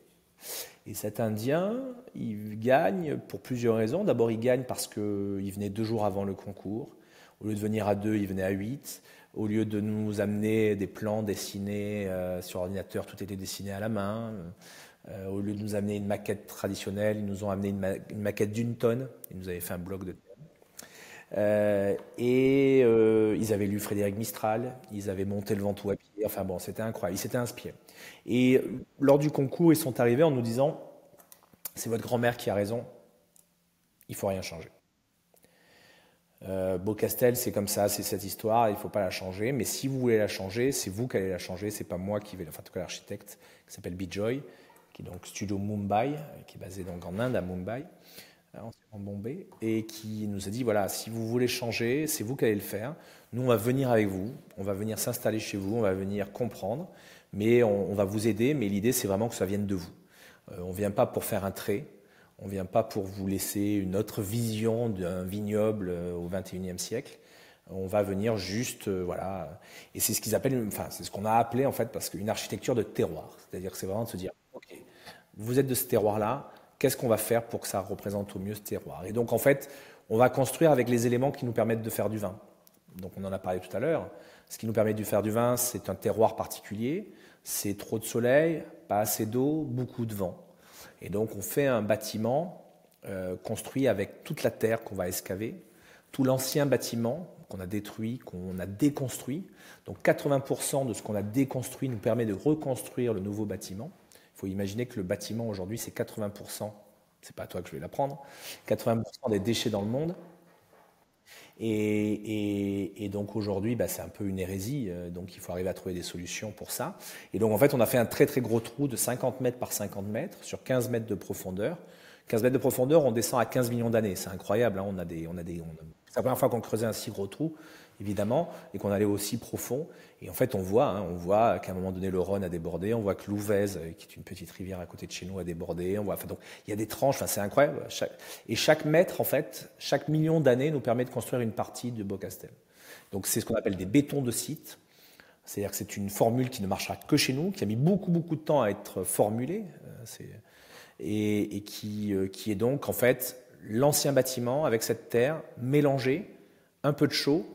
Et cet Indien, il gagne pour plusieurs raisons. D'abord, il gagne parce qu'il venait 2 jours avant le concours. Au lieu de venir à 2, il venait à 8. Au lieu de nous amener des plans dessinés sur ordinateur, tout était dessiné à la main. Au lieu de nous amener une maquette traditionnelle, ils nous ont amené une maquette d'1 tonne. Ils nous avaient fait un bloc de terre. Ils avaient lu Frédéric Mistral, ils avaient monté le Ventoux à pied. C'était incroyable, ils s'étaient inspirés. Et lors du concours, ils sont arrivés en nous disant « C'est votre grand-mère qui a raison, il ne faut rien changer ». Beaucastel, c'est comme ça, c'est cette histoire, il ne faut pas la changer. Mais si vous voulez la changer, c'est vous qui allez la changer, c'est pas moi qui vais. Enfin, en tout cas, l'architecte qui s'appelle Bijoy, qui est donc studio Mumbai, qui est basé donc en Inde à Mumbai, en Bombay, et qui nous a dit voilà, si vous voulez changer, c'est vous qui allez le faire. Nous, on va venir avec vous, on va venir s'installer chez vous, on va venir comprendre, mais on va vous aider. Mais l'idée, c'est vraiment que ça vienne de vous. On ne vient pas pour faire un trait. On ne vient pas pour vous laisser une autre vision d'un vignoble au XXIe siècle. On va venir juste, voilà. Et c'est ce qu'ils appellent, enfin, c'est ce qu'on a appelé en fait, parce qu'une architecture de terroir. C'est-à-dire que c'est vraiment de se dire, ok, vous êtes de ce terroir-là, qu'est-ce qu'on va faire pour que ça représente au mieux ce terroir? Et donc en fait, on va construire avec les éléments qui nous permettent de faire du vin. Donc on en a parlé tout à l'heure. Ce qui nous permet de faire du vin, c'est un terroir particulier, c'est trop de soleil, pas assez d'eau, beaucoup de vent. Et donc on fait un bâtiment construit avec toute la terre qu'on va excaver, tout l'ancien bâtiment qu'on a détruit, qu'on a déconstruit. Donc 80% de ce qu'on a déconstruit nous permet de reconstruire le nouveau bâtiment. Il faut imaginer que le bâtiment aujourd'hui c'est 80%, c'est pas à toi que je vais l'apprendre, 80% des déchets dans le monde. Et donc aujourd'hui, c'est un peu une hérésie, donc il faut arriver à trouver des solutions pour ça. Et donc en fait, on a fait un très très gros trou de 50 mètres par 50 mètres sur 15 mètres de profondeur. 15 mètres de profondeur, on descend à 15 millions d'années, c'est incroyable, hein. C'est la première fois qu'on creusait un si gros trou, évidemment, et qu'on allait aussi profond. Et en fait, on voit qu'à un moment donné, le Rhône a débordé, on voit que l'Ouvèze, qui est une petite rivière à côté de chez nous, a débordé. Donc il y a des tranches, c'est incroyable. Et chaque mètre, en fait, chaque million d'années nous permet de construire une partie de Beaucastel. Donc c'est ce qu'on appelle des bétons de site. C'est-à-dire que c'est une formule qui ne marchera que chez nous, qui a mis beaucoup, beaucoup de temps à être formulée, et qui est donc, en fait, l'ancien bâtiment avec cette terre mélangée, un peu de chaux,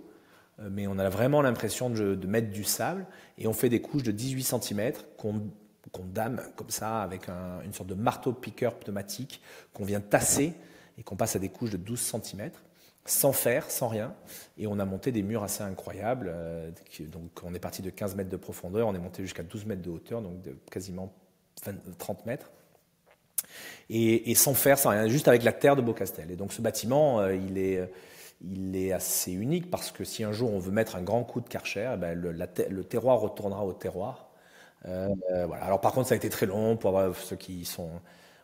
mais on a vraiment l'impression de mettre du sable, et on fait des couches de 18 cm qu'on dame comme ça avec une sorte de marteau-piqueur pneumatique qu'on vient tasser et qu'on passe à des couches de 12 cm, sans fer, sans rien, et on a monté des murs assez incroyables. Donc on est parti de 15 mètres de profondeur, on est monté jusqu'à 12 mètres de hauteur, donc de quasiment 30 mètres. Et sans fer, sans rien, juste avec la terre de Beaucastel. Et donc ce bâtiment, il est assez unique parce que si un jour on veut mettre un grand coup de Karcher, le terroir retournera au terroir. Voilà. Alors par contre, ça a été très long pour avoir ceux qui sont...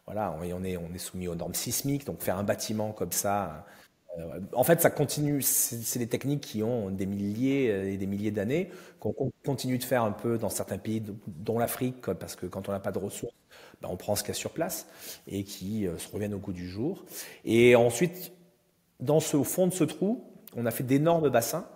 Voilà, on est soumis aux normes sismiques, donc faire un bâtiment comme ça... en fait, ça continue, c'est des techniques qui ont des milliers et des milliers d'années, qu'on continue de faire un peu dans certains pays, dont l'Afrique, parce que quand on n'a pas de ressources, on prend ce qu'il y a sur place, et qui se reviennent au goût du jour. Et ensuite, au fond de ce trou, on a fait d'énormes bassins,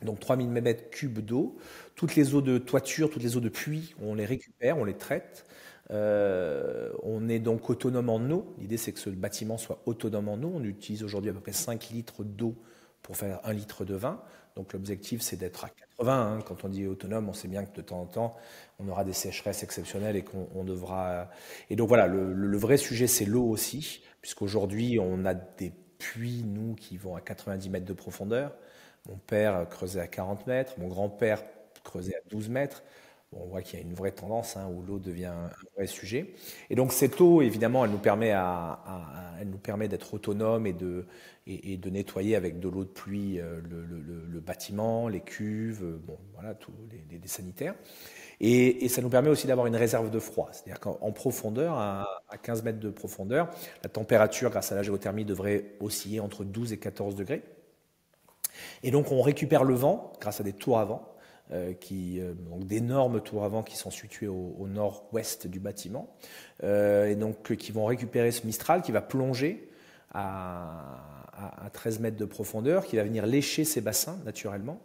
donc 3000 mètres cubes d'eau. Toutes les eaux de toiture, toutes les eaux de pluie, on les récupère, on les traite. On est donc autonome en eau. L'idée, c'est que ce bâtiment soit autonome en eau. On utilise aujourd'hui à peu près 5 litres d'eau pour faire 1 litre de vin. Donc l'objectif, c'est d'être à 80. Quand on dit autonome, on sait bien que de temps en temps, on aura des sécheresses exceptionnelles et qu'on devra... Et donc voilà, le vrai sujet, c'est l'eau aussi, puisqu'aujourd'hui, on a des puits, nous, qui vont à 90 mètres de profondeur. Mon père creusait à 40 mètres, mon grand-père creusait à 12 mètres. Bon, on voit qu'il y a une vraie tendance où l'eau devient un vrai sujet. Et donc cette eau, évidemment, elle nous permet d'être autonome et de nettoyer avec de l'eau de pluie le bâtiment, les cuves, voilà, tous les sanitaires. Et ça nous permet aussi d'avoir une réserve de froid. C'est-à-dire qu'en profondeur, à 15 mètres de profondeur, la température, grâce à la géothermie, devrait osciller entre 12 et 14 degrés. Et donc on récupère le vent grâce à des tours à vent. Donc d'énormes tours à vent qui sont situées au nord-ouest du bâtiment, et donc qui vont récupérer ce Mistral qui va plonger à 13 mètres de profondeur, qui va venir lécher ces bassins naturellement,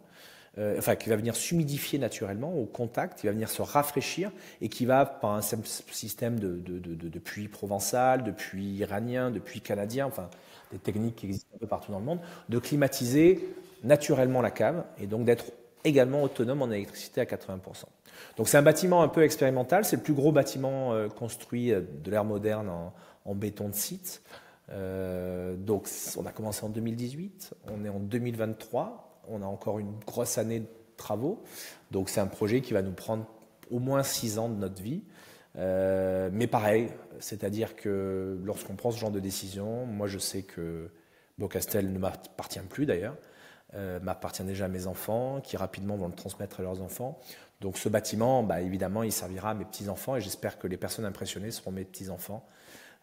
qui va venir s'humidifier naturellement au contact, qui va venir se rafraîchir et qui va, par un système de puits provençal, de puits iranien, de puits canadien, enfin des techniques qui existent un peu partout dans le monde, de climatiser naturellement la cave et donc d'être également autonome en électricité à 80%. Donc c'est un bâtiment un peu expérimental, c'est le plus gros bâtiment construit de l'ère moderne en béton de site. Donc on a commencé en 2018, on est en 2023, on a encore une grosse année de travaux. Donc c'est un projet qui va nous prendre au moins 6 ans de notre vie. Mais pareil, c'est-à-dire que lorsqu'on prend ce genre de décision, moi je sais que Beaucastel ne m'appartient plus d'ailleurs, m'appartient déjà à mes enfants, qui rapidement vont le transmettre à leurs enfants. Donc ce bâtiment, évidemment, il servira à mes petits-enfants et j'espère que les personnes impressionnées seront mes petits-enfants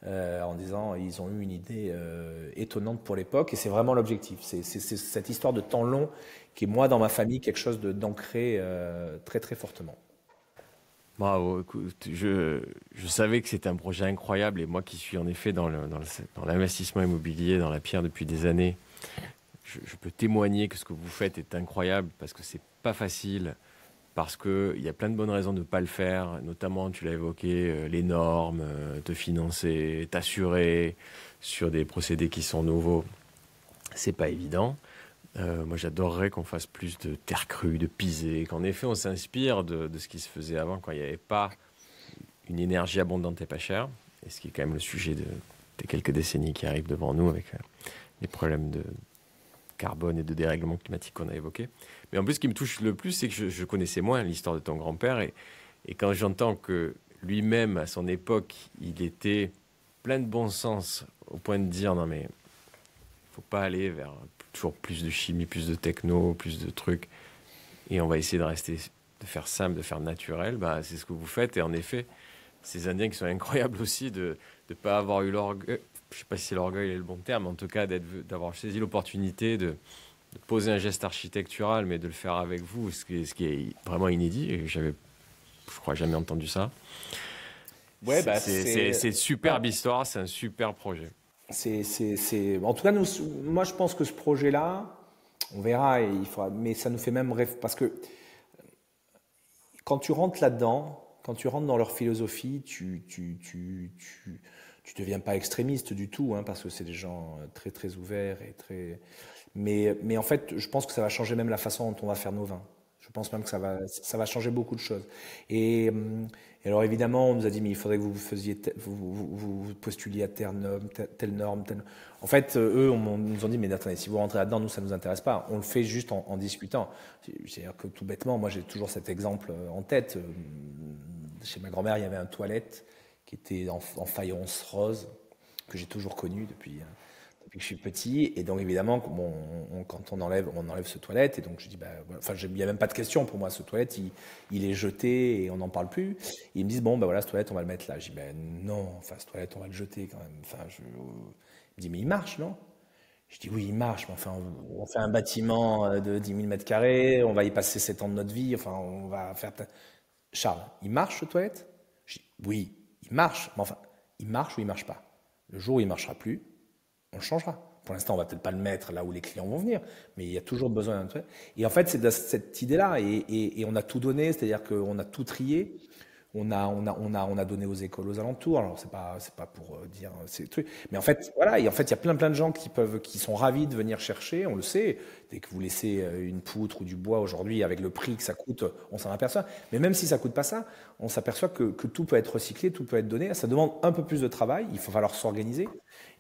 en disant ils ont eu une idée étonnante pour l'époque et c'est vraiment l'objectif. C'est cette histoire de temps long qui est, moi, dans ma famille, quelque chose d'ancré très très fortement. Bravo, écoute, je savais que c'était un projet incroyable et moi qui suis en effet dans l'investissement immobilier, dans la pierre depuis des années, je peux témoigner que ce que vous faites est incroyable parce que c'est pas facile, parce qu'il y a plein de bonnes raisons de ne pas le faire, notamment, tu l'as évoqué, les normes, te financer, t'assurer sur des procédés qui sont nouveaux. C'est pas évident. Moi, j'adorerais qu'on fasse plus de terre crue, de pisé, qu'en effet, on s'inspire de ce qui se faisait avant, quand il n'y avait pas une énergie abondante et pas chère, et ce qui est quand même le sujet des quelques décennies qui arrivent devant nous avec les problèmes de carbone et de dérèglement climatique qu'on a évoqués. Mais en plus, ce qui me touche le plus, c'est que je connaissais moins l'histoire de ton grand-père, et quand j'entends que lui-même, à son époque, il était plein de bon sens, au point de dire, non mais, il ne faut pas aller vers toujours plus de chimie, plus de techno, plus de trucs, et on va essayer de faire simple, de faire naturel, c'est ce que vous faites. Et en effet, ces Indiens qui sont incroyables aussi de ne pas avoir eu l'orgueil, je ne sais pas si l'orgueil est le bon terme, en tout cas d'avoir saisi l'opportunité de poser un geste architectural, mais de le faire avec vous, ce qui est vraiment inédit, et je crois, jamais entendu ça. Ouais, c'est une superbe histoire, c'est un super projet. En tout cas, moi, je pense que ce projet-là, on verra, mais ça nous fait même rêver. Parce que quand tu rentres là-dedans, quand tu rentres dans leur philosophie, tu deviens pas extrémiste du tout, hein, parce que c'est des gens très, très ouverts et très. Mais en fait, je pense que ça va changer même la façon dont on va faire nos vins. Je pense même que ça va changer beaucoup de choses. Et alors évidemment, on nous a dit, mais il faudrait que vous postuliez à telle norme. En fait, eux, nous ont dit, mais attendez, si vous rentrez là-dedans, nous, ça ne nous intéresse pas. On le fait juste en discutant. C'est-à-dire que tout bêtement, moi, j'ai toujours cet exemple en tête. Chez ma grand-mère, il y avait une toilette qui était en faïence rose, que j'ai toujours connue depuis que je suis petit, et donc évidemment, quand on enlève ce toilette, et donc je dis, il n'y a même pas de question pour moi, ce toilette, il est jeté et on n'en parle plus. Et ils me disent, bon, voilà, ce toilette, on va le mettre là. Je dis, non, ce toilette, on va le jeter quand même. Il me dit, mais il marche, non? Je dis, oui, il marche, mais enfin, on fait un bâtiment de 10 000 mètres carrés, on va y passer 7 ans de notre vie, enfin, on va faire. Charles, il marche, ce toilette? Je dis, oui, il marche, mais enfin, il marche ou il marche pas? Le jour où il marchera plus, on le changera. Pour l'instant, on va peut-être pas le mettre là où les clients vont venir, mais il y a toujours besoin d'un truc. Et en fait, c'est de cette idée-là, et on a tout donné, c'est-à-dire qu'on a tout trié. On a donné aux écoles aux alentours. Alors c'est pas pour dire ces trucs, mais en fait voilà, et en fait il y a plein de gens qui sont ravis de venir chercher. On le sait. Dès que vous laissez une poutre ou du bois aujourd'hui, avec le prix que ça coûte, on s'en aperçoit. Mais même si ça coûte pas ça, on s'aperçoit que tout peut être recyclé, tout peut être donné. Ça demande un peu plus de travail. Il faut falloir s'organiser.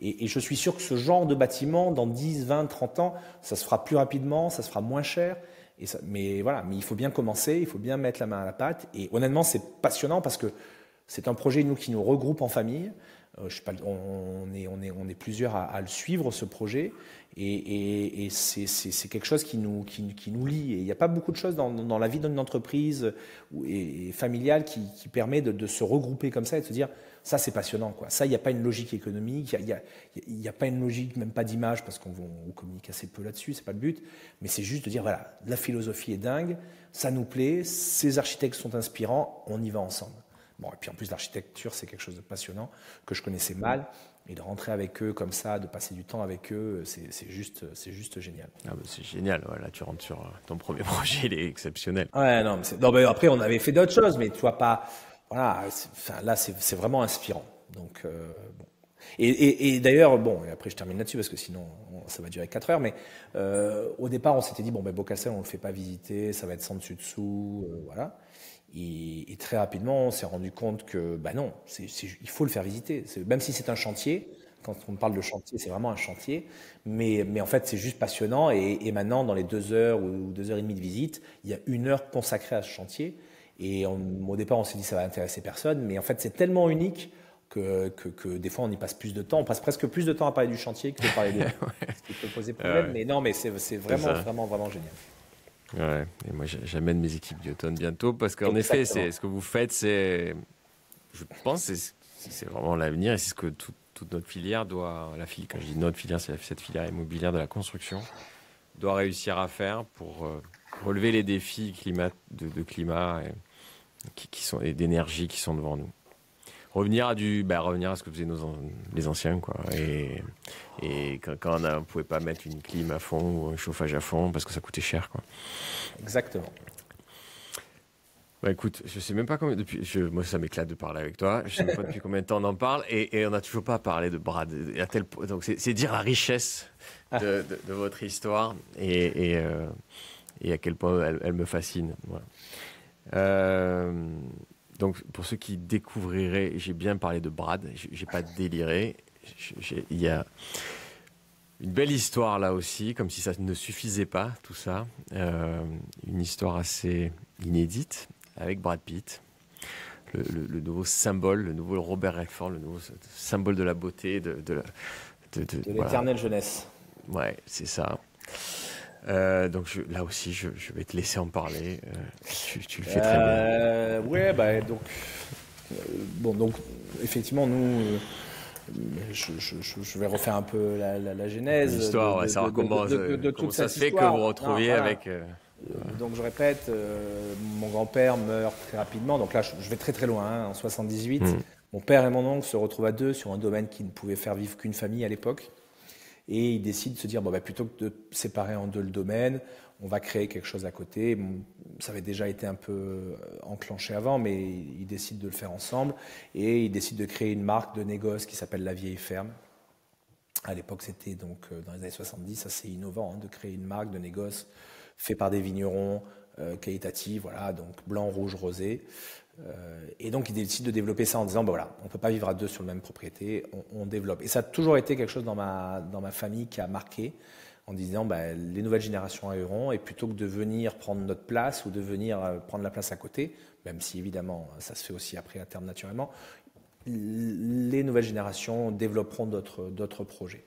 Et je suis sûr que ce genre de bâtiment, dans 10, 20, 30 ans, ça se fera plus rapidement, ça se fera moins cher. Mais voilà, mais il faut bien commencer, il faut bien mettre la main à la pâte. Et honnêtement, c'est passionnant parce que c'est un projet qui nous regroupe en famille. Je sais pas, on est plusieurs à le suivre, ce projet. Et c'est quelque chose qui nous lie. Et il n'y a pas beaucoup de choses dans la vie d'une entreprise et familiale qui permet de se regrouper comme ça et de se dire, ça c'est passionnant, quoi. Ça, il n'y a pas une logique économique, il n'y a pas une logique, même pas d'image, parce qu'on communique assez peu là-dessus, c'est pas le but. Mais c'est juste de dire, voilà, la philosophie est dingue, ça nous plaît, ces architectes sont inspirants, on y va ensemble. Bon, et puis en plus, l'architecture, c'est quelque chose de passionnant, que je connaissais mal. Et de rentrer avec eux comme ça, de passer du temps avec eux, c'est juste génial. Ah c'est génial, voilà, tu rentres sur ton premier projet, il est exceptionnel. Ouais, non, mais après, on avait fait d'autres choses, mais tu vois pas. Voilà, là, c'est vraiment inspirant. Donc, bon. Et d'ailleurs, bon, et après je termine là-dessus parce que sinon ça va durer 4 heures, mais au départ, on s'était dit, bon, Beaucastel, on ne le fait pas visiter, ça va être sans dessus-dessous, voilà. Et très rapidement, on s'est rendu compte que, non, il faut le faire visiter. Même si c'est un chantier, quand on parle de chantier, c'est vraiment un chantier, mais en fait, c'est juste passionnant. Et maintenant, dans les 2 heures ou 2 heures et demie de visite, il y a 1 heure consacrée à ce chantier. Et au départ, on s'est dit, ça va intéresser personne, mais en fait, c'est tellement unique. que des fois on y passe plus de temps. On passe presque plus de temps à parler du chantier que de parler de ce qui peut poser problème. Ouais. Mais non, mais c'est vraiment génial. Ouais. Et moi, j'amène mes équipes d'automne bientôt parce qu'en effet, ce que vous faites, je pense, c'est vraiment l'avenir et c'est ce que toute notre filière doit, quand je dis notre filière, c'est cette filière immobilière de la construction, doit réussir à faire pour relever les défis de climat et d'énergie qui sont devant nous. Revenir à ce que faisaient les anciens, quoi. Et quand on pouvait pas mettre une clim à fond ou un chauffage à fond parce que ça coûtait cher, quoi. Exactement. Bah écoute, je sais même pas combien moi ça m'éclate de parler avec toi. Je sais même pas depuis combien de temps on en parle et on n'a toujours pas parlé de Brad. À tel point, donc c'est dire la richesse de votre histoire et à quel point elle me fascine. Voilà. Donc pour ceux qui découvriraient, j'ai bien parlé de Brad. J'ai pas déliré. Il y a une belle histoire là aussi, comme si ça ne suffisait pas tout ça. Une histoire assez inédite. Avec Brad Pitt, le nouveau symbole, le nouveau Robert Redford, le nouveau symbole de la beauté, de l'éternelle jeunesse. Ouais, c'est ça. Donc là aussi, je vais te laisser en parler. Tu le fais très bien. Ouais, donc effectivement, nous, je vais refaire un peu la genèse. L'histoire, savoir comment ça se fait que vous vous retrouviez avec. Donc je répète, mon grand-père meurt très rapidement, donc là je vais très très loin, en 78. Mon père et mon oncle se retrouvent à deux sur un domaine qui ne pouvait faire vivre qu'une famille à l'époque. Et ils décident de se dire, plutôt que de séparer en deux le domaine, on va créer quelque chose à côté. Ça avait déjà été un peu enclenché avant, mais ils décident de le faire ensemble. Et ils décident de créer une marque de négoce qui s'appelle La Vieille Ferme. À l'époque, c'était donc dans les années 70, assez innovant de créer une marque de négoce fait par des vignerons qualitatifs, voilà, donc blanc, rouge, rosé. Et donc, ils décident de développer ça en disant, on ne peut pas vivre à deux sur la même propriété, on développe. Et ça a toujours été quelque chose dans ma famille qui a marqué, en disant, les nouvelles générations arriveront, et plutôt que de venir prendre notre place ou de venir prendre la place à côté, même si évidemment ça se fait aussi après à terme naturellement, les nouvelles générations développeront d'autres projets.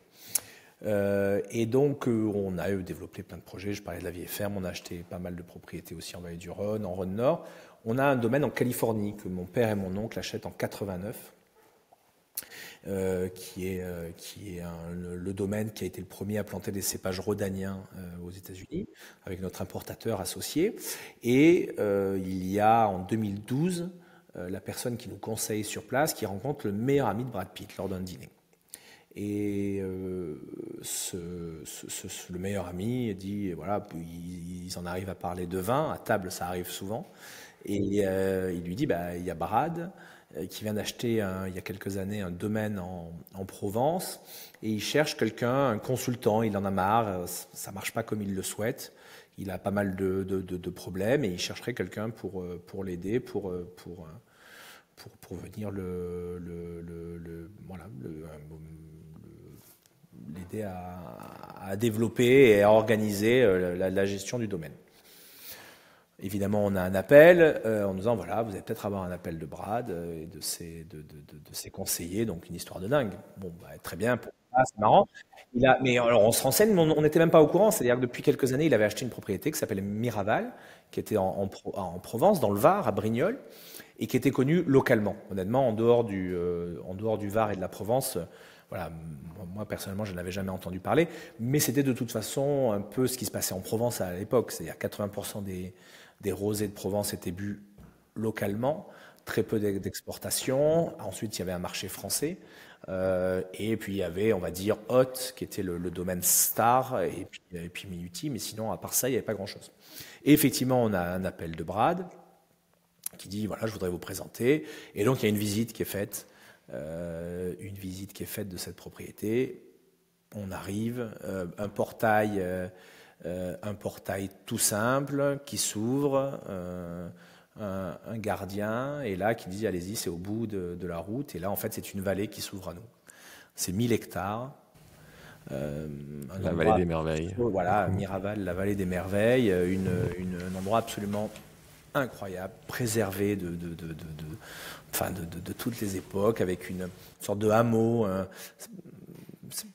Et donc, on a développé plein de projets. Je parlais de La Vieille Ferme, on a acheté pas mal de propriétés aussi en Vallée du Rhône, en Rhône-Nord. On a un domaine en Californie que mon père et mon oncle achètent en 89, qui est le domaine qui a été le premier à planter des cépages rhodaniens aux États-Unis, avec notre importateur associé. Et il y a en 2012 la personne qui nous conseille sur place qui rencontre le meilleur ami de Brad Pitt lors d'un dîner. Et le meilleur ami dit, voilà, ils en arrivent à parler de vin, à table ça arrive souvent, et il lui dit, il y a Brad qui vient d'acheter il y a quelques années un domaine en Provence, et il cherche quelqu'un, un consultant, il en a marre, ça marche pas comme il le souhaite, il a pas mal de problèmes, et il chercherait quelqu'un pour l'aider, pour venir l'aider à développer et à organiser la gestion du domaine. Évidemment, on a un appel en nous disant, voilà, vous allez peut-être avoir un appel de Brad et de ses conseillers, donc une histoire de dingue. Très bien, c'est marrant. Mais alors, on se renseigne, mais on n'était même pas au courant. C'est-à-dire que depuis quelques années, il avait acheté une propriété qui s'appelait Miraval, qui était en Provence, dans le Var, à Brignoles, et qui était connue localement. Honnêtement, en dehors du Var et de la Provence, voilà, moi personnellement, je n'avais jamais entendu parler, mais c'était de toute façon un peu ce qui se passait en Provence à l'époque. C'est-à-dire 80% des rosés de Provence étaient bu localement, très peu d'exportation. Ensuite, il y avait un marché français. Et puis il y avait, on va dire, Hot, qui était le domaine star, et puis Minuti, mais sinon, à part ça, il n'y avait pas grand-chose. Et effectivement, on a un appel de Brad qui dit, voilà, je voudrais vous présenter. Et donc, il y a une visite qui est faite de cette propriété. On arrive, un portail tout simple qui s'ouvre, un gardien est là qui dit allez-y, c'est au bout de la route. Et là, en fait, c'est une vallée qui s'ouvre à nous. C'est 1000 hectares. La vallée des merveilles. Voilà, Miraval, la vallée des merveilles, un endroit absolument incroyable, préservé de toutes les époques, avec une sorte de hameau.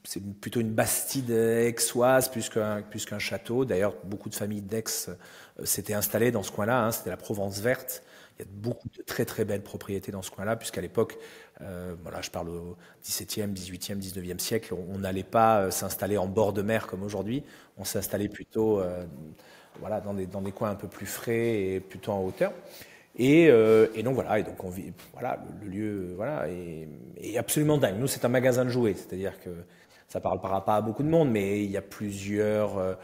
C'est plutôt une bastide aixoise plus qu'un château. D'ailleurs, beaucoup de familles d'Aix s'étaient installées dans ce coin-là. Hein. C'était la Provence verte. Il y a beaucoup de très très belles propriétés dans ce coin-là, puisqu'à l'époque, voilà, je parle au XVIIe, XVIIIe, XIXe siècle, on n'allait pas s'installer en bord de mer comme aujourd'hui. On s'installait plutôt voilà, dans des coins un peu plus frais et plutôt en hauteur. Et donc voilà, et donc on vit, voilà, le lieu voilà, est absolument dingue. Nous, c'est un magasin de jouets, c'est-à-dire que ça parlera pas à beaucoup de monde, mais il y a plusieurs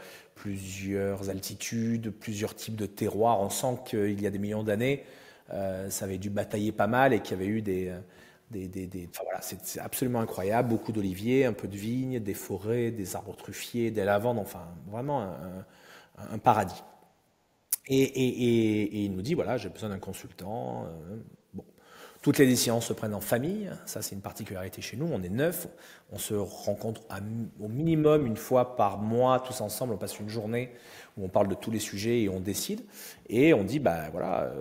altitudes, plusieurs types de terroirs. On sent qu'il y a des millions d'années, ça avait dû batailler pas mal et qu'il y avait eu enfin voilà, c'est absolument incroyable. Beaucoup d'oliviers, un peu de vignes, des forêts, des arbres truffiers, des lavandes, enfin vraiment un paradis. Et il nous dit, voilà, j'ai besoin d'un consultant. Bon. Toutes les décisions se prennent en famille. Ça, c'est une particularité chez nous. On est 9. On se rencontre au minimum une fois par mois, tous ensemble. On passe une journée où on parle de tous les sujets et on décide. Et on dit, bah voilà,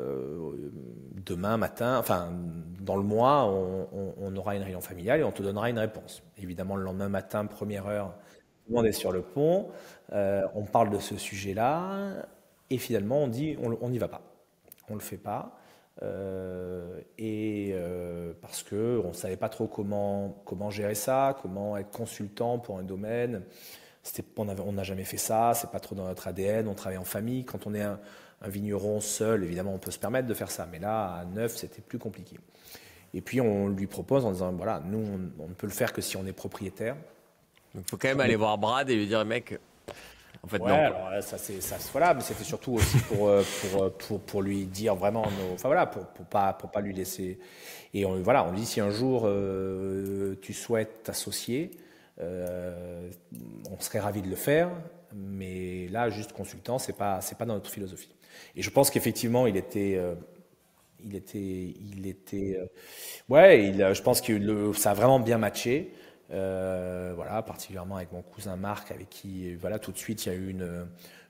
demain matin, enfin, dans le mois, on aura une réunion familiale et on te donnera une réponse. Évidemment, le lendemain matin, première heure, tout le monde est sur le pont. On parle de ce sujet-là. Et finalement, on dit, on n'y va pas. On ne le fait pas. Parce qu'on ne savait pas trop comment gérer ça, comment être consultant pour un domaine. On n'a jamais fait ça, c'est pas trop dans notre ADN, on travaille en famille. Quand on est un vigneron seul, évidemment, on peut se permettre de faire ça. Mais là, à 9, c'était plus compliqué. Et puis, on lui propose en disant, voilà, nous, on ne peut le faire que si on est propriétaire. Donc, il faut quand même aller voir Brad et lui dire, mec, en fait, ouais, non. Alors voilà, mais c'était surtout aussi pour lui dire vraiment, enfin voilà, pour pas lui laisser. Et voilà, on lui dit si un jour tu souhaites t'associer, on serait ravi de le faire, mais là, juste consultant, c'est pas dans notre philosophie. Et je pense qu'effectivement, je pense que ça a vraiment bien matché. Voilà, particulièrement avec mon cousin Marc, avec qui, voilà, tout de suite, il y a eu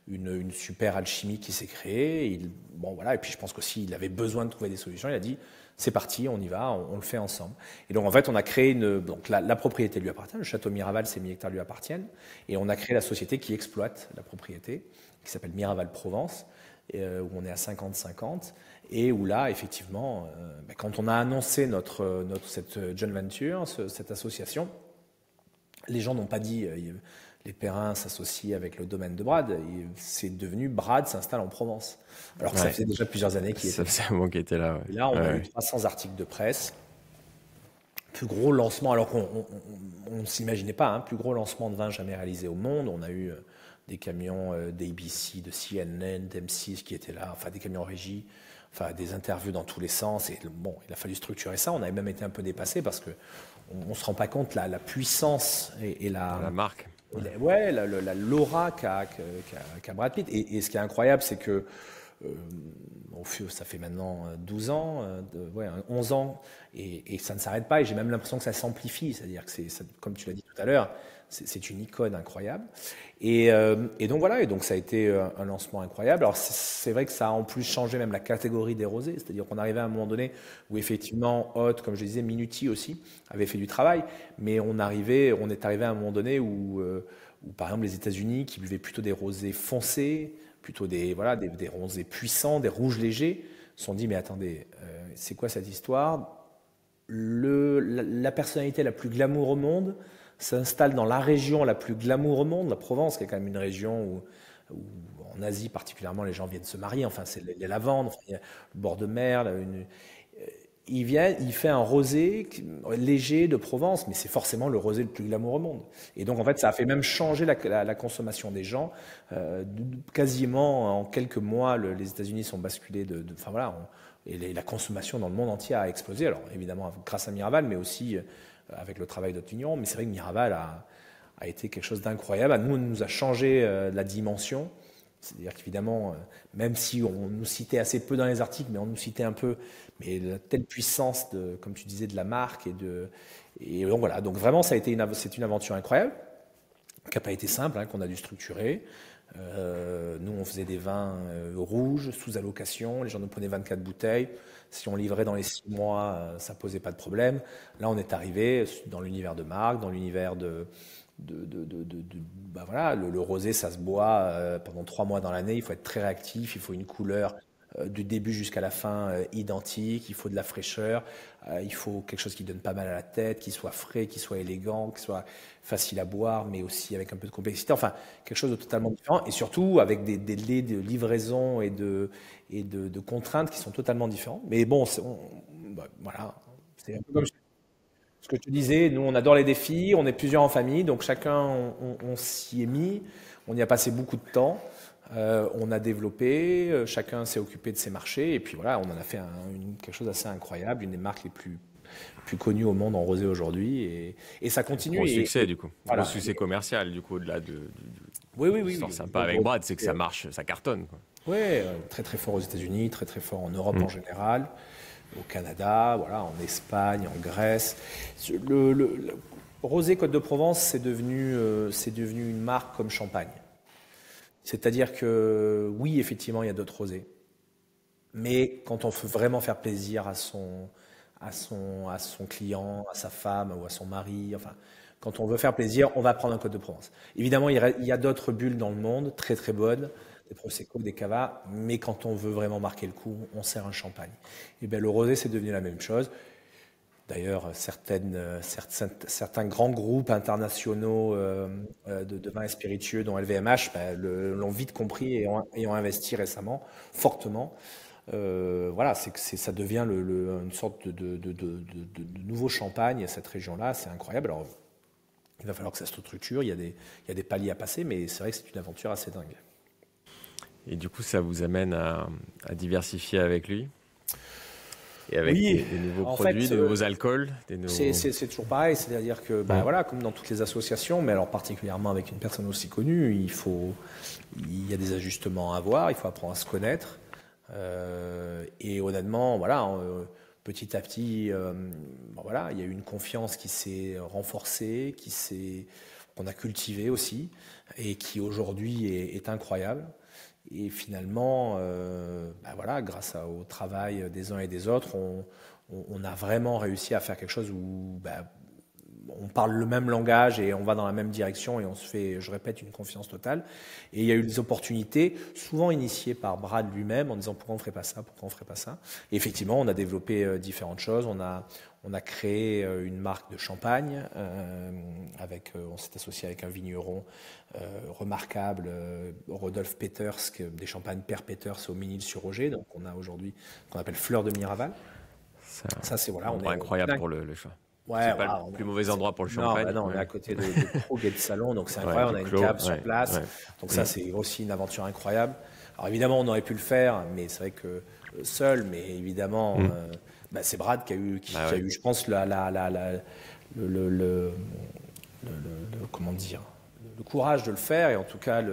une super alchimie qui s'est créée. Bon, voilà, et puis je pense qu'aussi, il avait besoin de trouver des solutions. Il a dit, c'est parti, on y va, on le fait ensemble. Et donc, en fait, on a créé donc la propriété lui appartient, le château Miraval, ces 1000 hectares lui appartiennent. Et on a créé la société qui exploite la propriété, qui s'appelle Miraval Provence, où on est à 50-50. Et où là, effectivement, quand on a annoncé cette joint venture, cette association, les gens n'ont pas dit les Perrins s'associent avec le domaine de Brad. C'est devenu Brad s'installe en Provence. Alors que ça faisait déjà plusieurs années qu'il était là. Ça faisait un moment qu'il était là. Ouais. Et là, on a eu 300 articles de presse. Plus gros lancement, alors qu'on ne s'imaginait pas, hein, plus gros lancement de vin jamais réalisé au monde. On a eu des camions d'ABC, de CNN, d'M6 qui étaient là, enfin des camions régie. Enfin, des interviews dans tous les sens. Et bon, il a fallu structurer ça. On avait même été un peu dépassé parce que on se rend pas compte la puissance et la marque. La l'aura qu'a Brad Pitt. Et ce qui est incroyable, c'est que ça fait maintenant 12 ans, 11 ans, et ça ne s'arrête pas. Et j'ai même l'impression que ça s'amplifie. C'est-à-dire que comme tu l'as dit tout à l'heure, c'est une icône incroyable. Et donc voilà, et donc ça a été un lancement incroyable. Alors c'est vrai que ça a en plus changé même la catégorie des rosés, c'est-à-dire qu'on arrivait à un moment donné où effectivement Haute, comme je disais, Minuti aussi avait fait du travail, mais on est arrivé à un moment donné où par exemple les États-Unis qui buvaient plutôt des rosés foncés, plutôt des rosés puissants, des rouges légers, se sont dit mais attendez, c'est quoi cette histoire? La personnalité la plus glamour au monde s'installe dans la région la plus glamour au monde, la Provence, qui est quand même une région où en Asie particulièrement, les gens viennent se marier. Enfin, c'est les lavandes, enfin, il y a le bord de mer. Il fait un rosé léger de Provence, mais c'est forcément le rosé le plus glamour au monde. Et donc, en fait, ça a fait même changer la consommation des gens. Quasiment en quelques mois, les États-Unis sont basculés enfin voilà, et la consommation dans le monde entier a explosé. Alors, évidemment, grâce à Miraval, mais aussi avec le travail d'autres vignerons. Mais c'est vrai que Miraval a été quelque chose d'incroyable. Nous, on nous a changé la dimension. C'est-à-dire qu'évidemment, même si on nous citait assez peu dans les articles, mais on nous citait un peu, mais la telle puissance, comme tu disais, de la marque. Et donc voilà, donc vraiment, c'est une aventure incroyable qui n'a pas été simple, hein, qu'on a dû structurer. Nous, on faisait des vins rouges, sous allocation. Les gens nous prenaient 24 bouteilles. Si on livrait dans les 6 mois, ça posait pas de problème. Là, on est arrivé dans l'univers de marque, dans l'univers bah voilà, le rosé, ça se boit pendant 3 mois dans l'année. Il faut être très réactif. Il faut une couleur du début jusqu'à la fin identique. Il faut de la fraîcheur. Il faut quelque chose qui donne pas mal à la tête, qui soit frais, qui soit élégant, qui soit facile à boire, mais aussi avec un peu de complexité. Enfin, quelque chose de totalement différent. Et surtout avec des délais de livraison et de contraintes qui sont totalement différents. Mais bon, bah, voilà. C'est un peu comme ce que je te disais. Nous, on adore les défis. On est plusieurs en famille. Donc chacun, on s'y est mis. On y a passé beaucoup de temps. On a développé, chacun s'est occupé de ses marchés, et puis voilà, on en a fait quelque chose d'assez incroyable, une des marques les plus connues au monde en rosé aujourd'hui, et ça continue. Gros succès, du coup. Voilà. Gros succès commercial, du coup, au-delà Oui. l'histoire sympa avec Brad, c'est que ça marche, ça cartonne, quoi. Oui, très très fort aux États-Unis, très très fort en Europe en général, au Canada, voilà, en Espagne, en Grèce. Le rosé Côte de Provence, c'est devenu une marque comme Champagne. C'est-à-dire que oui, effectivement, il y a d'autres rosés. Mais quand on veut vraiment faire plaisir à son client, à sa femme ou à son mari, enfin, quand on veut faire plaisir, on va prendre un Côte de Provence. Évidemment, il y a d'autres bulles dans le monde, très très bonnes, des Prosecco, des Cava, mais quand on veut vraiment marquer le coup, on sert un champagne. Et bien le rosé, c'est devenu la même chose. D'ailleurs, certains grands groupes internationaux de vins et spiritueux, dont LVMH, l'ont vite compris et ont investi récemment, fortement. Voilà, ça devient une sorte de nouveau champagne à cette région-là, c'est incroyable. Alors, il va falloir que ça se structure, il y a des paliers à passer, mais c'est vrai que c'est une aventure assez dingue. Et du coup, ça vous amène à diversifier avec lui? Et avec Oui, des nouveaux en produits, fait, des nouveaux alcools, des nouveaux... c'est toujours pareil, c'est-à-dire que, voilà, comme dans toutes les associations, mais alors particulièrement avec une personne aussi connue, il y a des ajustements à avoir, il faut apprendre à se connaître. Et honnêtement, voilà, petit à petit, voilà, il y a eu une confiance qui s'est renforcée, qu'on a cultivée aussi, et qui aujourd'hui est incroyable. Et finalement, voilà, grâce au travail des uns et des autres, on a vraiment réussi à faire quelque chose où on parle le même langage et on va dans la même direction et on se fait, je répète, une confiance totale. Et il y a eu des opportunités, souvent initiées par Brad lui-même, en disant pourquoi on ne ferait pas ça, pourquoi on ne ferait pas ça. Et effectivement, on a développé différentes choses. On a créé une marque de champagne, on s'est associé avec un vigneron remarquable, Rodolphe Peters, des champagnes Père Peters au Ménil-sur-Roger. Donc on a aujourd'hui qu'on appelle Fleur de Miraval. Ça c'est voilà, on est incroyable pour le choix. Ouais, c'est pas le plus mauvais endroit pour le champagne. Non, on est à côté de Krug et de Salon, donc c'est incroyable. On a une cave sur place, donc ça c'est aussi une aventure incroyable. Alors évidemment, on aurait pu le faire, mais c'est vrai que seul, mais évidemment, c'est Brad qui a eu, je pense, comment dire, le courage de le faire et en tout cas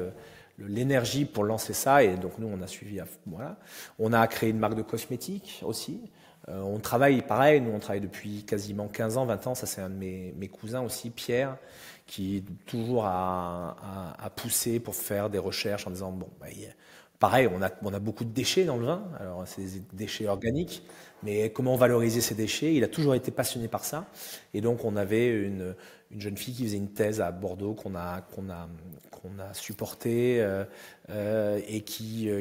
l'énergie pour lancer ça. Et donc nous, on a suivi. Voilà, on a créé une marque de cosmétiques aussi. On travaille pareil, nous on travaille depuis quasiment 15 ans, 20 ans, ça c'est un de mes cousins aussi, Pierre, qui toujours a poussé pour faire des recherches en disant, bon, pareil, on a beaucoup de déchets dans le vin, alors c'est des déchets organiques, mais comment valoriser ces déchets? Il a toujours été passionné par ça, et donc on avait une jeune fille qui faisait une thèse à Bordeaux qu'on a supportée et qui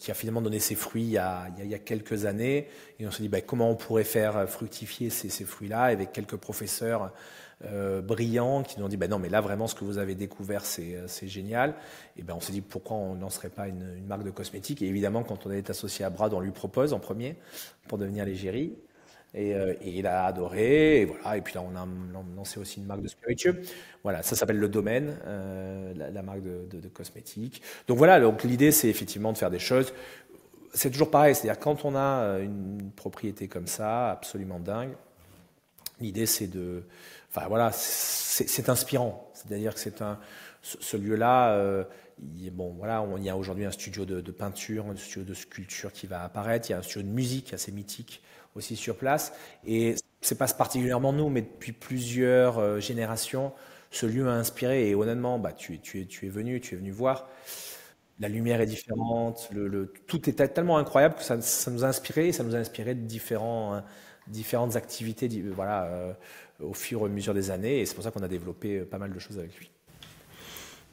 a finalement donné ses fruits il y a quelques années. Et on s'est dit comment on pourrait faire fructifier ces fruits-là avec quelques professeurs brillants qui nous ont dit non mais là vraiment ce que vous avez découvert c'est génial. Et on s'est dit pourquoi on ne lancerait pas une marque de cosmétiques. Et évidemment quand on est associé à Brad on lui propose en premier pour devenir l'égérie. Et il a adoré, et voilà. Et puis là, on a lancé aussi une marque de spiritueux. Voilà, ça s'appelle Le Domaine, la marque de cosmétiques. Donc voilà, donc l'idée, c'est effectivement de faire des choses. C'est toujours pareil, c'est-à-dire quand on a une propriété comme ça, absolument dingue, l'idée, c'est voilà, c'est inspirant. C'est-à-dire que ce lieu-là. Voilà, il y a aujourd'hui un studio de peinture, un studio de sculpture qui va apparaître. Il y a un studio de musique assez mythique aussi sur place. Et c'est pas particulièrement nous, mais depuis plusieurs générations, ce lieu a inspiré. Et honnêtement, bah, tu es venu voir. La lumière est différente, tout est tellement incroyable que ça nous a inspiré, et ça nous a inspiré de différentes activités voilà, au fur et à mesure des années. Et c'est pour ça qu'on a développé pas mal de choses avec lui.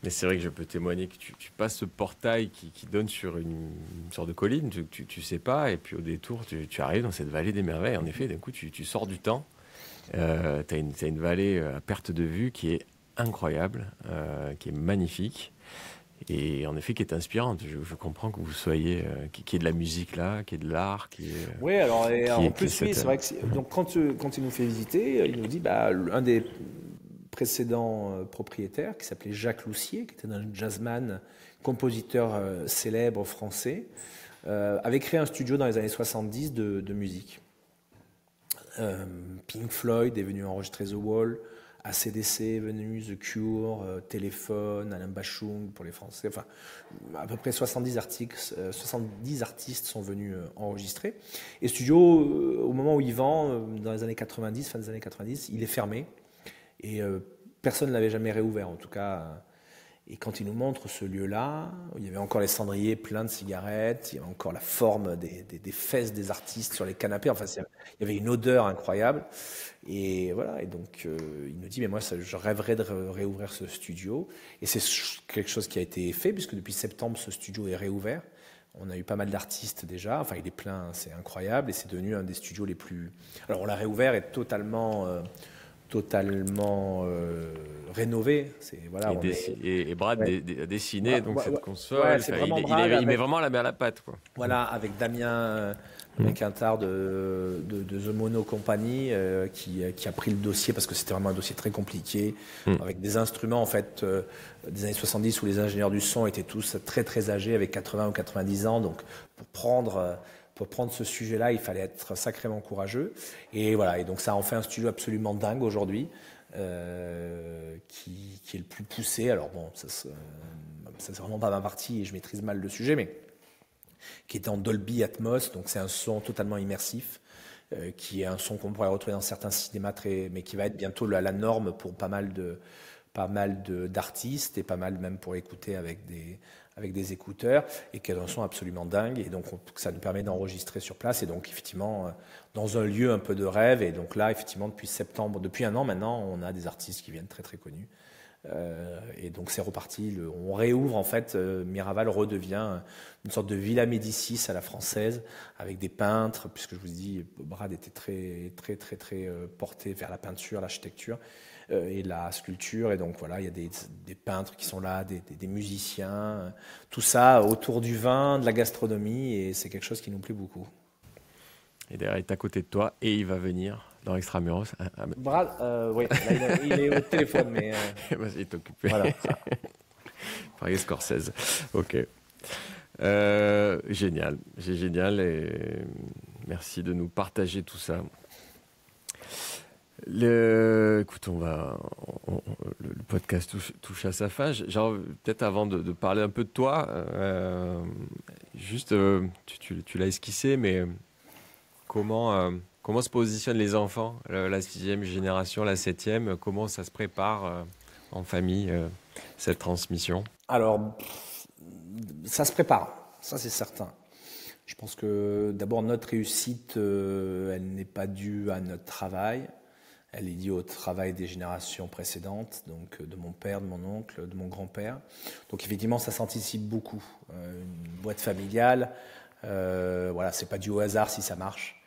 Mais c'est vrai que je peux témoigner que tu passes ce portail qui donne sur une sorte de colline, tu sais pas, et puis au détour, tu arrives dans cette vallée des merveilles. En effet, d'un coup, tu sors du temps. Tu as une vallée à perte de vue qui est incroyable, qui est magnifique. Et en effet, qui est inspirante. Je comprends que vous soyez, qu'il y ait de la musique là, qu'il y ait de l'art, Oui, alors et en plus, oui, cette... c'est vrai que donc quand il nous fait visiter, il nous dit bah, un des précédents propriétaires, qui s'appelait Jacques Loussier, qui était un jazzman, compositeur célèbre français, avait créé un studio dans les années 70 de musique. Pink Floyd est venu enregistrer The Wall, AC/DC est venu, The Cure, Téléphone, Alain Bachung pour les Français, enfin à peu près 70 artistes sont venus enregistrer. Et studio, au moment où il vend, dans les années 90, fin des années 90, il est fermé. Et personne ne l'avait jamais réouvert, en tout cas. Et quand il nous montre ce lieu-là, il y avait encore les cendriers pleins de cigarettes, il y avait encore la forme des fesses des artistes sur les canapés. Enfin, il y avait une odeur incroyable. Et voilà. Et donc, il nous dit, mais moi, je rêverais de réouvrir ce studio. Et c'est quelque chose qui a été fait, puisque depuis septembre, ce studio est réouvert. On a eu pas mal d'artistes déjà. Enfin, il est plein, c'est incroyable. Et c'est devenu un des studios les plus. Alors, on l'a réouvert et totalement rénové. Voilà, et Brad a dessiné donc cette console. Ouais, c'est vraiment Brad il met vraiment la main à la pâte, quoi. Voilà, avec Damien Quintard de The Mono Company qui a pris le dossier parce que c'était vraiment un dossier très compliqué avec des instruments en fait des années 70 où les ingénieurs du son étaient tous très très âgés avec 80 ou 90 ans. Donc pour prendre ce sujet-là, il fallait être sacrément courageux. Et voilà, et donc ça en fait un studio absolument dingue aujourd'hui, qui est le plus poussé. Alors bon, ça c'est vraiment pas ma partie et je maîtrise mal le sujet, mais qui est en Dolby Atmos, donc c'est un son totalement immersif, qui est un son qu'on pourrait retrouver dans certains cinémas, mais qui va être bientôt la norme pour pas mal d'artistes et pas mal même pour écouter avec des écouteurs, et qui est un son absolument dingue, et donc ça nous permet d'enregistrer sur place, et donc effectivement dans un lieu un peu de rêve. Et donc là effectivement depuis un an maintenant, on a des artistes qui viennent très très connus, et donc c'est reparti, on réouvre en fait, Miraval redevient une sorte de Villa Médicis à la française, avec des peintres, puisque je vous dis, Brad était très très très très porté vers la peinture, l'architecture et la sculpture, et donc voilà, il y a des peintres qui sont là, des musiciens, tout ça autour du vin, de la gastronomie, et c'est quelque chose qui nous plaît beaucoup. Et derrière, il est à côté de toi et il va venir dans Extramuros. Brad, oui, là, il est au téléphone, mais il est occupé. Voilà. Paris Scorsese. Ok. Génial, c'est génial, et merci de nous partager tout ça. Écoute, le podcast touche à sa fin. Genre, peut-être avant de parler un peu de toi, juste, tu l'as esquissé, mais comment se positionnent les enfants, la 6e génération, la 7e, comment ça se prépare en famille, cette transmission? Alors, ça se prépare, ça c'est certain. Je pense que d'abord notre réussite, elle n'est pas due à notre travail. Elle est liée au travail des générations précédentes, donc de mon père, de mon oncle, de mon grand-père. Donc effectivement, ça s'anticipe beaucoup. Une boîte familiale, voilà, c'est pas dû au hasard si ça marche.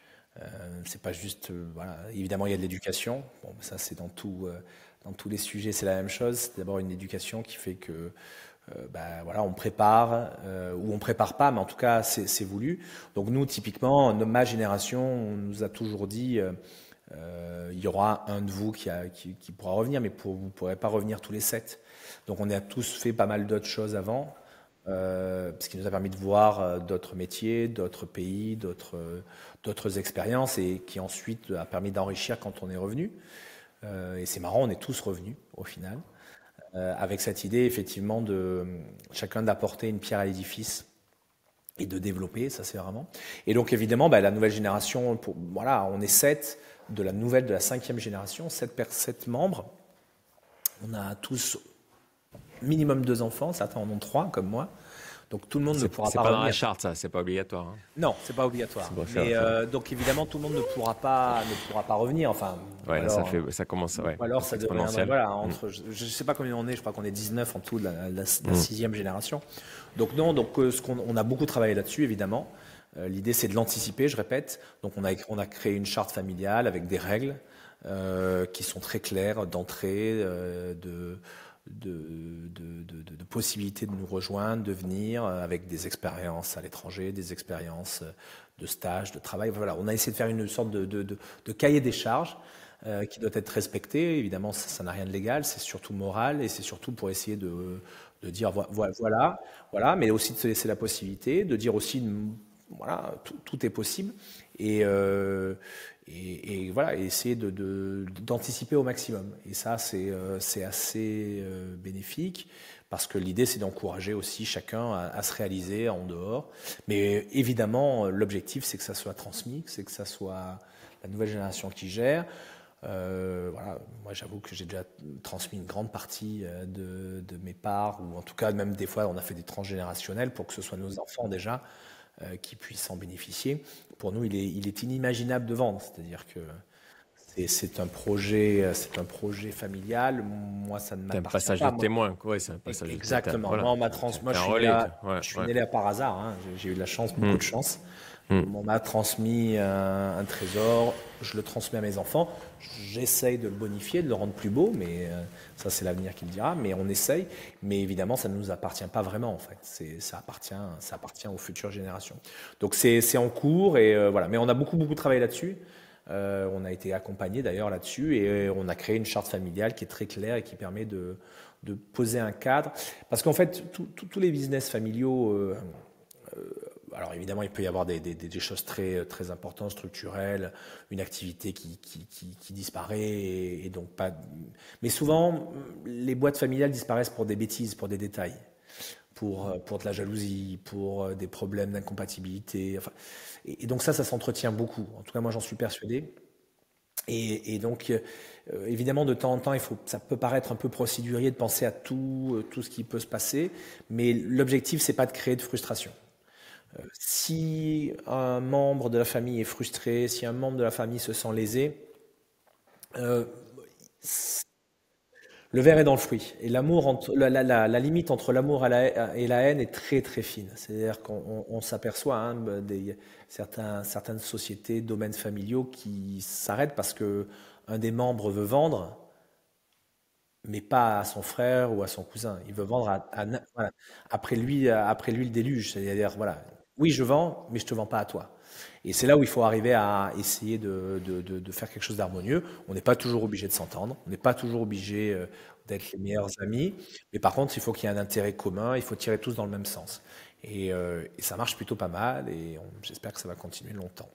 C'est pas juste, voilà. Évidemment, il y a de l'éducation. Bon, ça c'est dans tous les sujets, c'est la même chose. C'est d'abord une éducation qui fait que, voilà, on prépare ou on prépare pas, mais en tout cas, c'est voulu. Donc nous, typiquement, ma génération, on nous a toujours dit. Il y aura un de vous qui pourra revenir, mais vous ne pourrez pas revenir tous les 7. Donc on a tous fait pas mal d'autres choses avant, ce qui nous a permis de voir d'autres métiers, d'autres pays, d'autres expériences, et qui ensuite a permis d'enrichir quand on est revenu. Et c'est marrant, on est tous revenus au final, avec cette idée effectivement de chacun d'apporter une pierre à l'édifice et de développer, ça c'est vraiment. Et donc évidemment, la nouvelle génération, voilà, on est 7 de la 5e génération, 7 membres. On a tous minimum 2 enfants, certains en ont 3 comme moi. Donc tout le monde ne pourra pas C'est pas dans revenir. la charte, ça, c'est pas obligatoire. Hein. Non, c'est pas obligatoire. C'est pour Mais faire. donc évidemment, tout le monde ne pourra pas revenir. Enfin, Ouais, là, alors, ça commence. Ouais, ou alors c'est ça deviendra, exponentiel. voilà, je ne sais pas combien on est, je crois qu'on est 19 en tout de la 6e génération. Donc non, donc on a beaucoup travaillé là-dessus, évidemment. L'idée, c'est de l'anticiper, je répète. Donc on a créé une charte familiale avec des règles qui sont très claires d'entrée, de possibilités de nous rejoindre, de venir avec des expériences à l'étranger, des expériences de stage, de travail. Voilà, on a essayé de faire une sorte de cahier des charges qui doit être respecté. Évidemment, ça n'a rien de légal, c'est surtout moral et c'est surtout pour essayer de dire voilà, mais aussi de se laisser la possibilité, de dire aussi voilà, tout est possible et voilà, et essayer d'anticiper au maximum. Et ça, c'est assez bénéfique parce que l'idée, c'est d'encourager aussi chacun à se réaliser en dehors. Mais évidemment, l'objectif, c'est que ça soit transmis, c'est que ça soit la nouvelle génération qui gère. Voilà, moi, j'avoue que j'ai déjà transmis une grande partie de mes parts, ou en tout cas, même des fois, on a fait des transgénérationnels pour que ce soit nos enfants déjà qui puissent en bénéficier. Pour nous, il est inimaginable de vendre, c'est-à-dire que c'est un projet familial. Moi, ça ne C'est un m'appartient passage pas. de témoin, quoi. Ouais, c'est un passage de Exactement. voilà. Moi, C'est un relais. Ouais, je suis né là par hasard. Hein. J'ai eu de la chance, beaucoup de chance. On m'a transmis un trésor, je le transmets à mes enfants. J'essaye de le bonifier, de le rendre plus beau, mais ça, c'est l'avenir qui le dira. Mais on essaye. Mais évidemment, ça ne nous appartient pas vraiment, en fait. Ça appartient aux futures générations. Donc, c'est en cours, et voilà. Mais on a beaucoup travaillé là-dessus. On a été accompagné d'ailleurs là-dessus, et on a créé une charte familiale qui est très claire et qui permet de poser un cadre. Parce qu'en fait, tous les business familiaux, alors évidemment, il peut y avoir des choses très importantes, structurelles, une activité qui disparaît et donc pas. Mais souvent, les boîtes familiales disparaissent pour des bêtises, pour des détails, pour de la jalousie, pour des problèmes d'incompatibilité. Enfin, et donc ça s'entretient beaucoup. En tout cas, moi, j'en suis persuadé. Et donc, évidemment, de temps en temps, ça peut paraître un peu procédurier de penser à tout ce qui peut se passer, mais l'objectif, c'est pas de créer de frustration. Si un membre de la famille est frustré, si un membre de la famille se sent lésé, euh, le verre est dans le fruit. Et l'amour, la limite entre l'amour et la haine est très fine. C'est-à-dire qu'on s'aperçoit certaines sociétés, domaines familiaux qui s'arrêtent parce que un des membres veut vendre, mais pas à son frère ou à son cousin. Il veut vendre voilà. Après lui le déluge. C'est-à-dire, voilà, oui, je vends, mais je te vends pas à toi. Et c'est là où il faut arriver à essayer de faire quelque chose d'harmonieux. On n'est pas toujours obligé de s'entendre, on n'est pas toujours obligé d'être les meilleurs amis, mais par contre, il faut qu'il y ait un intérêt commun, il faut tirer tous dans le même sens. Et ça marche plutôt pas mal, et j'espère que ça va continuer longtemps.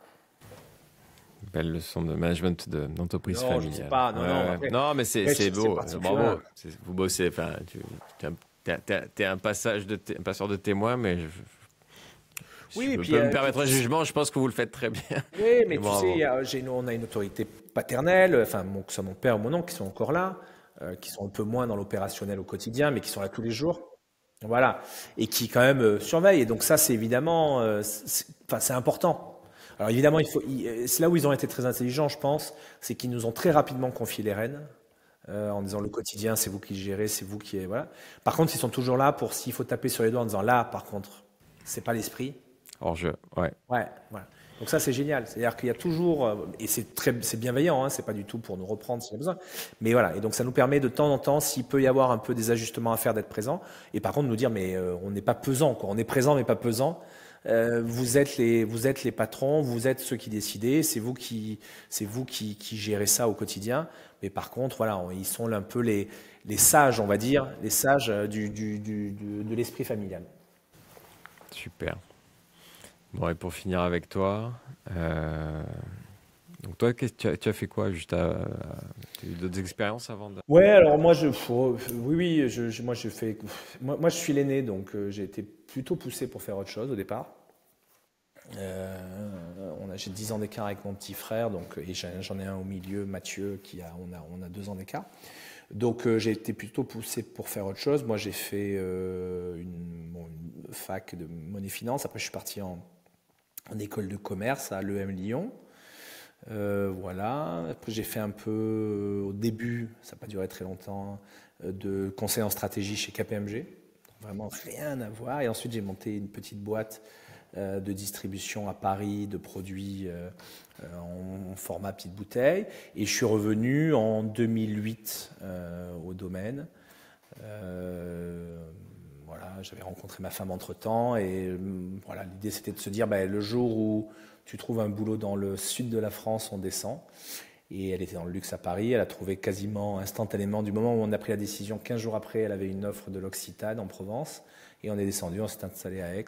Belle leçon de management d'entreprise Non, je ne sais familiale. pas, non, Ouais, non, ouais. après, Non, mais c'est beau, particulier. bravo. Vous bossez, enfin, t'es un passeur de témoin, mais Oui, je et peux puis, me permettre un jugement, je pense que vous le faites très bien. oui, mais Et tu bravo. sais, on a une autorité paternelle, enfin, que ce soit mon père ou mon oncle, qui sont encore là, qui sont un peu moins dans l'opérationnel au quotidien, mais qui sont là tous les jours. Voilà. Et qui, quand même, surveillent. Et donc, ça, c'est évidemment, enfin, c'est important. Alors, évidemment, c'est là où ils ont été très intelligents, je pense, c'est qu'ils nous ont très rapidement confié les rênes, en disant le quotidien, c'est vous qui le gérez, c'est vous qui. Voilà. Par contre, ils sont toujours là pour s'il faut taper sur les doigts en disant là, par contre, c'est pas l'esprit. Hors jeu, ouais. Ouais, voilà. Donc ça, c'est génial. C'est-à-dire qu'il y a toujours, et c'est bienveillant, hein, c'est pas du tout pour nous reprendre s'il y a besoin. Mais voilà, et donc ça nous permet de temps en temps, s'il peut y avoir un peu des ajustements à faire, d'être présent. Et par contre, nous dire, mais on n'est pas pesant, quoi. On est présent, mais pas pesant. Vous êtes les patrons, vous êtes ceux qui décidez, c'est vous qui gérez ça au quotidien. Mais par contre, voilà, ils sont un peu les sages, on va dire, les sages de l'esprit familial. Super. Bon, et pour finir avec toi, donc toi, tu as fait quoi juste tu as eu d'autres expériences avant de... Ouais, alors moi, moi je suis l'aîné, donc j'ai été plutôt poussé pour faire autre chose au départ. J'ai 10 ans d'écart avec mon petit frère, donc, et j'en ai un au milieu, Mathieu, on a 2 ans d'écart. Donc j'ai été plutôt poussé pour faire autre chose. Moi j'ai fait une fac de monnaie finance. Après je suis parti en école de commerce à l'EM Lyon. Voilà. Après j'ai fait un peu, au début, ça n'a pas duré très longtemps, de conseil en stratégie chez KPMG. Vraiment rien à voir. Et ensuite j'ai monté une petite boîte de distribution à Paris de produits en format petite bouteille. Et je suis revenu en 2008 au domaine. Voilà, j'avais rencontré ma femme entre-temps et voilà, l'idée c'était de se dire le jour où tu trouves un boulot dans le sud de la France, on descend. Et elle était dans le luxe à Paris, elle a trouvé quasiment instantanément, du moment où on a pris la décision, 15 jours après, elle avait une offre de l'Occitane en Provence. Et on est descendu, on s'est installé à Aix.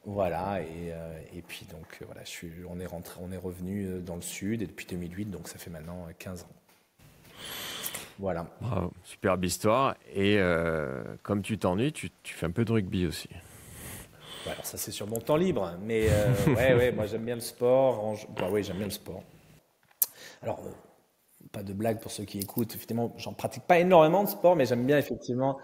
Voilà, et puis donc voilà, on est revenu dans le sud et depuis 2008, donc ça fait maintenant 15 ans. Voilà. Bravo, superbe histoire. Et comme tu t'ennuies, tu fais un peu de rugby aussi. Ouais, alors ça c'est sur mon temps libre, mais ouais, moi j'aime bien le sport. Oui, j'aime bien le sport. Alors, pas de blague pour ceux qui écoutent. Effectivement, j'en pratique pas énormément de sport, mais j'aime bien effectivement.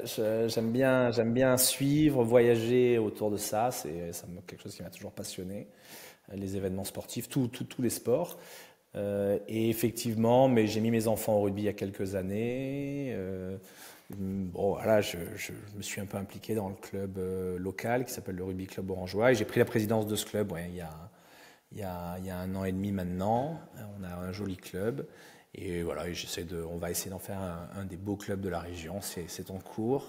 J'aime bien suivre, voyager autour de ça. C'est quelque chose qui m'a toujours passionné. Les événements sportifs, tous les sports. Et effectivement, mais j'ai mis mes enfants au rugby il y a quelques années. Bon, voilà, je me suis un peu impliqué dans le club local qui s'appelle le Rugby Club Orangeois. Et j'ai pris la présidence de ce club il y a 1 an et demi maintenant. On a un joli club. Et voilà, on va essayer d'en faire un des beaux clubs de la région. C'est en cours.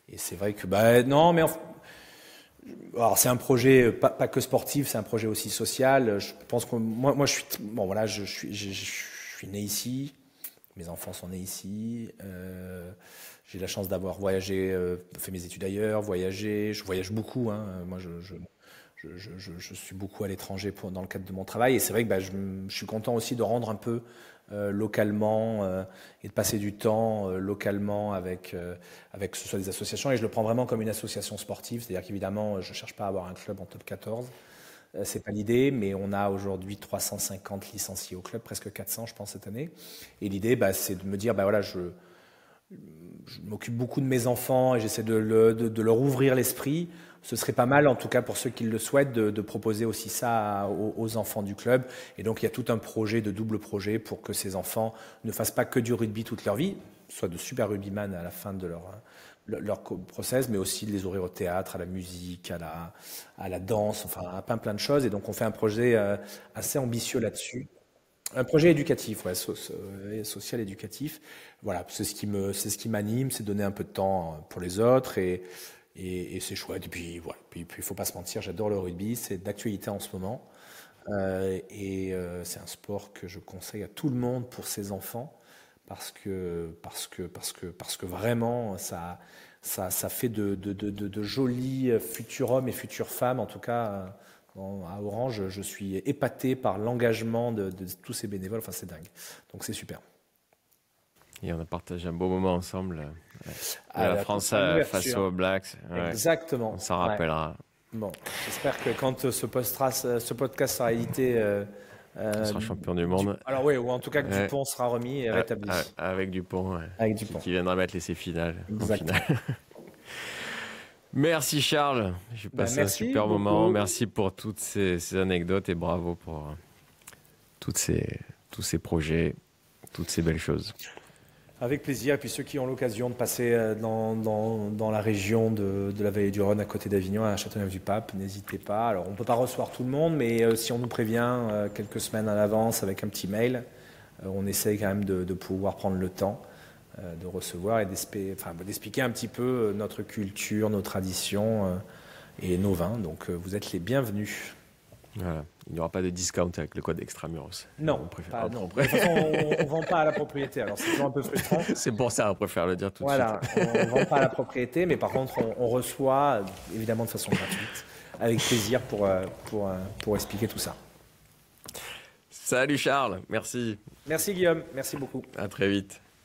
Et c'est vrai que, non, mais alors c'est un projet pas que sportif, c'est un projet aussi social. Je pense que moi je suis né ici. Mes enfants sont nés ici. J'ai la chance d'avoir voyagé, fait mes études ailleurs, voyagé. Je voyage beaucoup. Moi, je suis beaucoup à l'étranger dans le cadre de mon travail. Et c'est vrai que je suis content aussi de rendre un peu localement et de passer du temps localement avec que ce soit des associations. Et je le prends vraiment comme une association sportive. C'est-à-dire qu'évidemment, je ne cherche pas à avoir un club en top 14. C'est pas l'idée, mais on a aujourd'hui 350 licenciés au club, presque 400 je pense cette année. Et l'idée, c'est de me dire, voilà, je m'occupe beaucoup de mes enfants et j'essaie de leur ouvrir l'esprit. Ce serait pas mal, en tout cas pour ceux qui le souhaitent, de proposer aussi ça aux enfants du club. Et donc il y a tout un projet, de double projet, pour que ces enfants ne fassent pas que du rugby toute leur vie, soient de super rugbyman à la fin de leur process, mais aussi de les ouvrir au théâtre, à la musique, à la danse, enfin à plein de choses. Et donc on fait un projet assez ambitieux là-dessus. Un projet éducatif, ouais, social éducatif. Voilà, c'est ce qui m'anime, c'est donner un peu de temps pour les autres et c'est chouette. Et puis voilà, puis il faut pas se mentir, j'adore le rugby, c'est d'actualité en ce moment. C'est un sport que je conseille à tout le monde pour ses enfants parce que vraiment ça fait de jolis futurs hommes et futures femmes. En tout cas, à Orange, je suis épaté par l'engagement de tous ces bénévoles. Enfin, c'est dingue. Donc, c'est super. Et on a partagé un beau moment ensemble. La France face aux Blacks. Ouais. Exactement. On s'en rappellera. Bon, j'espère que quand ce podcast sera édité, on sera champion du monde. Alors oui, ou en tout cas que Dupont sera remis et rétabli. Avec Dupont, avec Dupont. Qui viendra mettre l'essai final. Exactement. Merci Charles, j'ai passé un super moment. Merci pour toutes ces anecdotes et bravo pour tous ces projets, toutes ces belles choses. Avec plaisir. Et puis ceux qui ont l'occasion de passer dans la région de la vallée du Rhône à côté d'Avignon, à Châteauneuf-du-Pape, n'hésitez pas. Alors on ne peut pas recevoir tout le monde, mais si on nous prévient quelques semaines à l'avance avec un petit mail, on essaye quand même de pouvoir prendre le temps de recevoir et d'expliquer un petit peu notre culture, nos traditions et nos vins. Donc vous êtes les bienvenus. Voilà. Il n'y aura pas de discount avec le code Extramuros. Non, non. De toute façon, on ne vend pas à la propriété, alors c'est toujours un peu frustrant. C'est pour ça, on préfère le dire tout de suite. Voilà, on ne vend pas à la propriété, mais par contre, on reçoit, évidemment de façon gratuite, avec plaisir pour expliquer tout ça. Salut Charles, merci. Merci Guillaume, merci beaucoup. À très vite.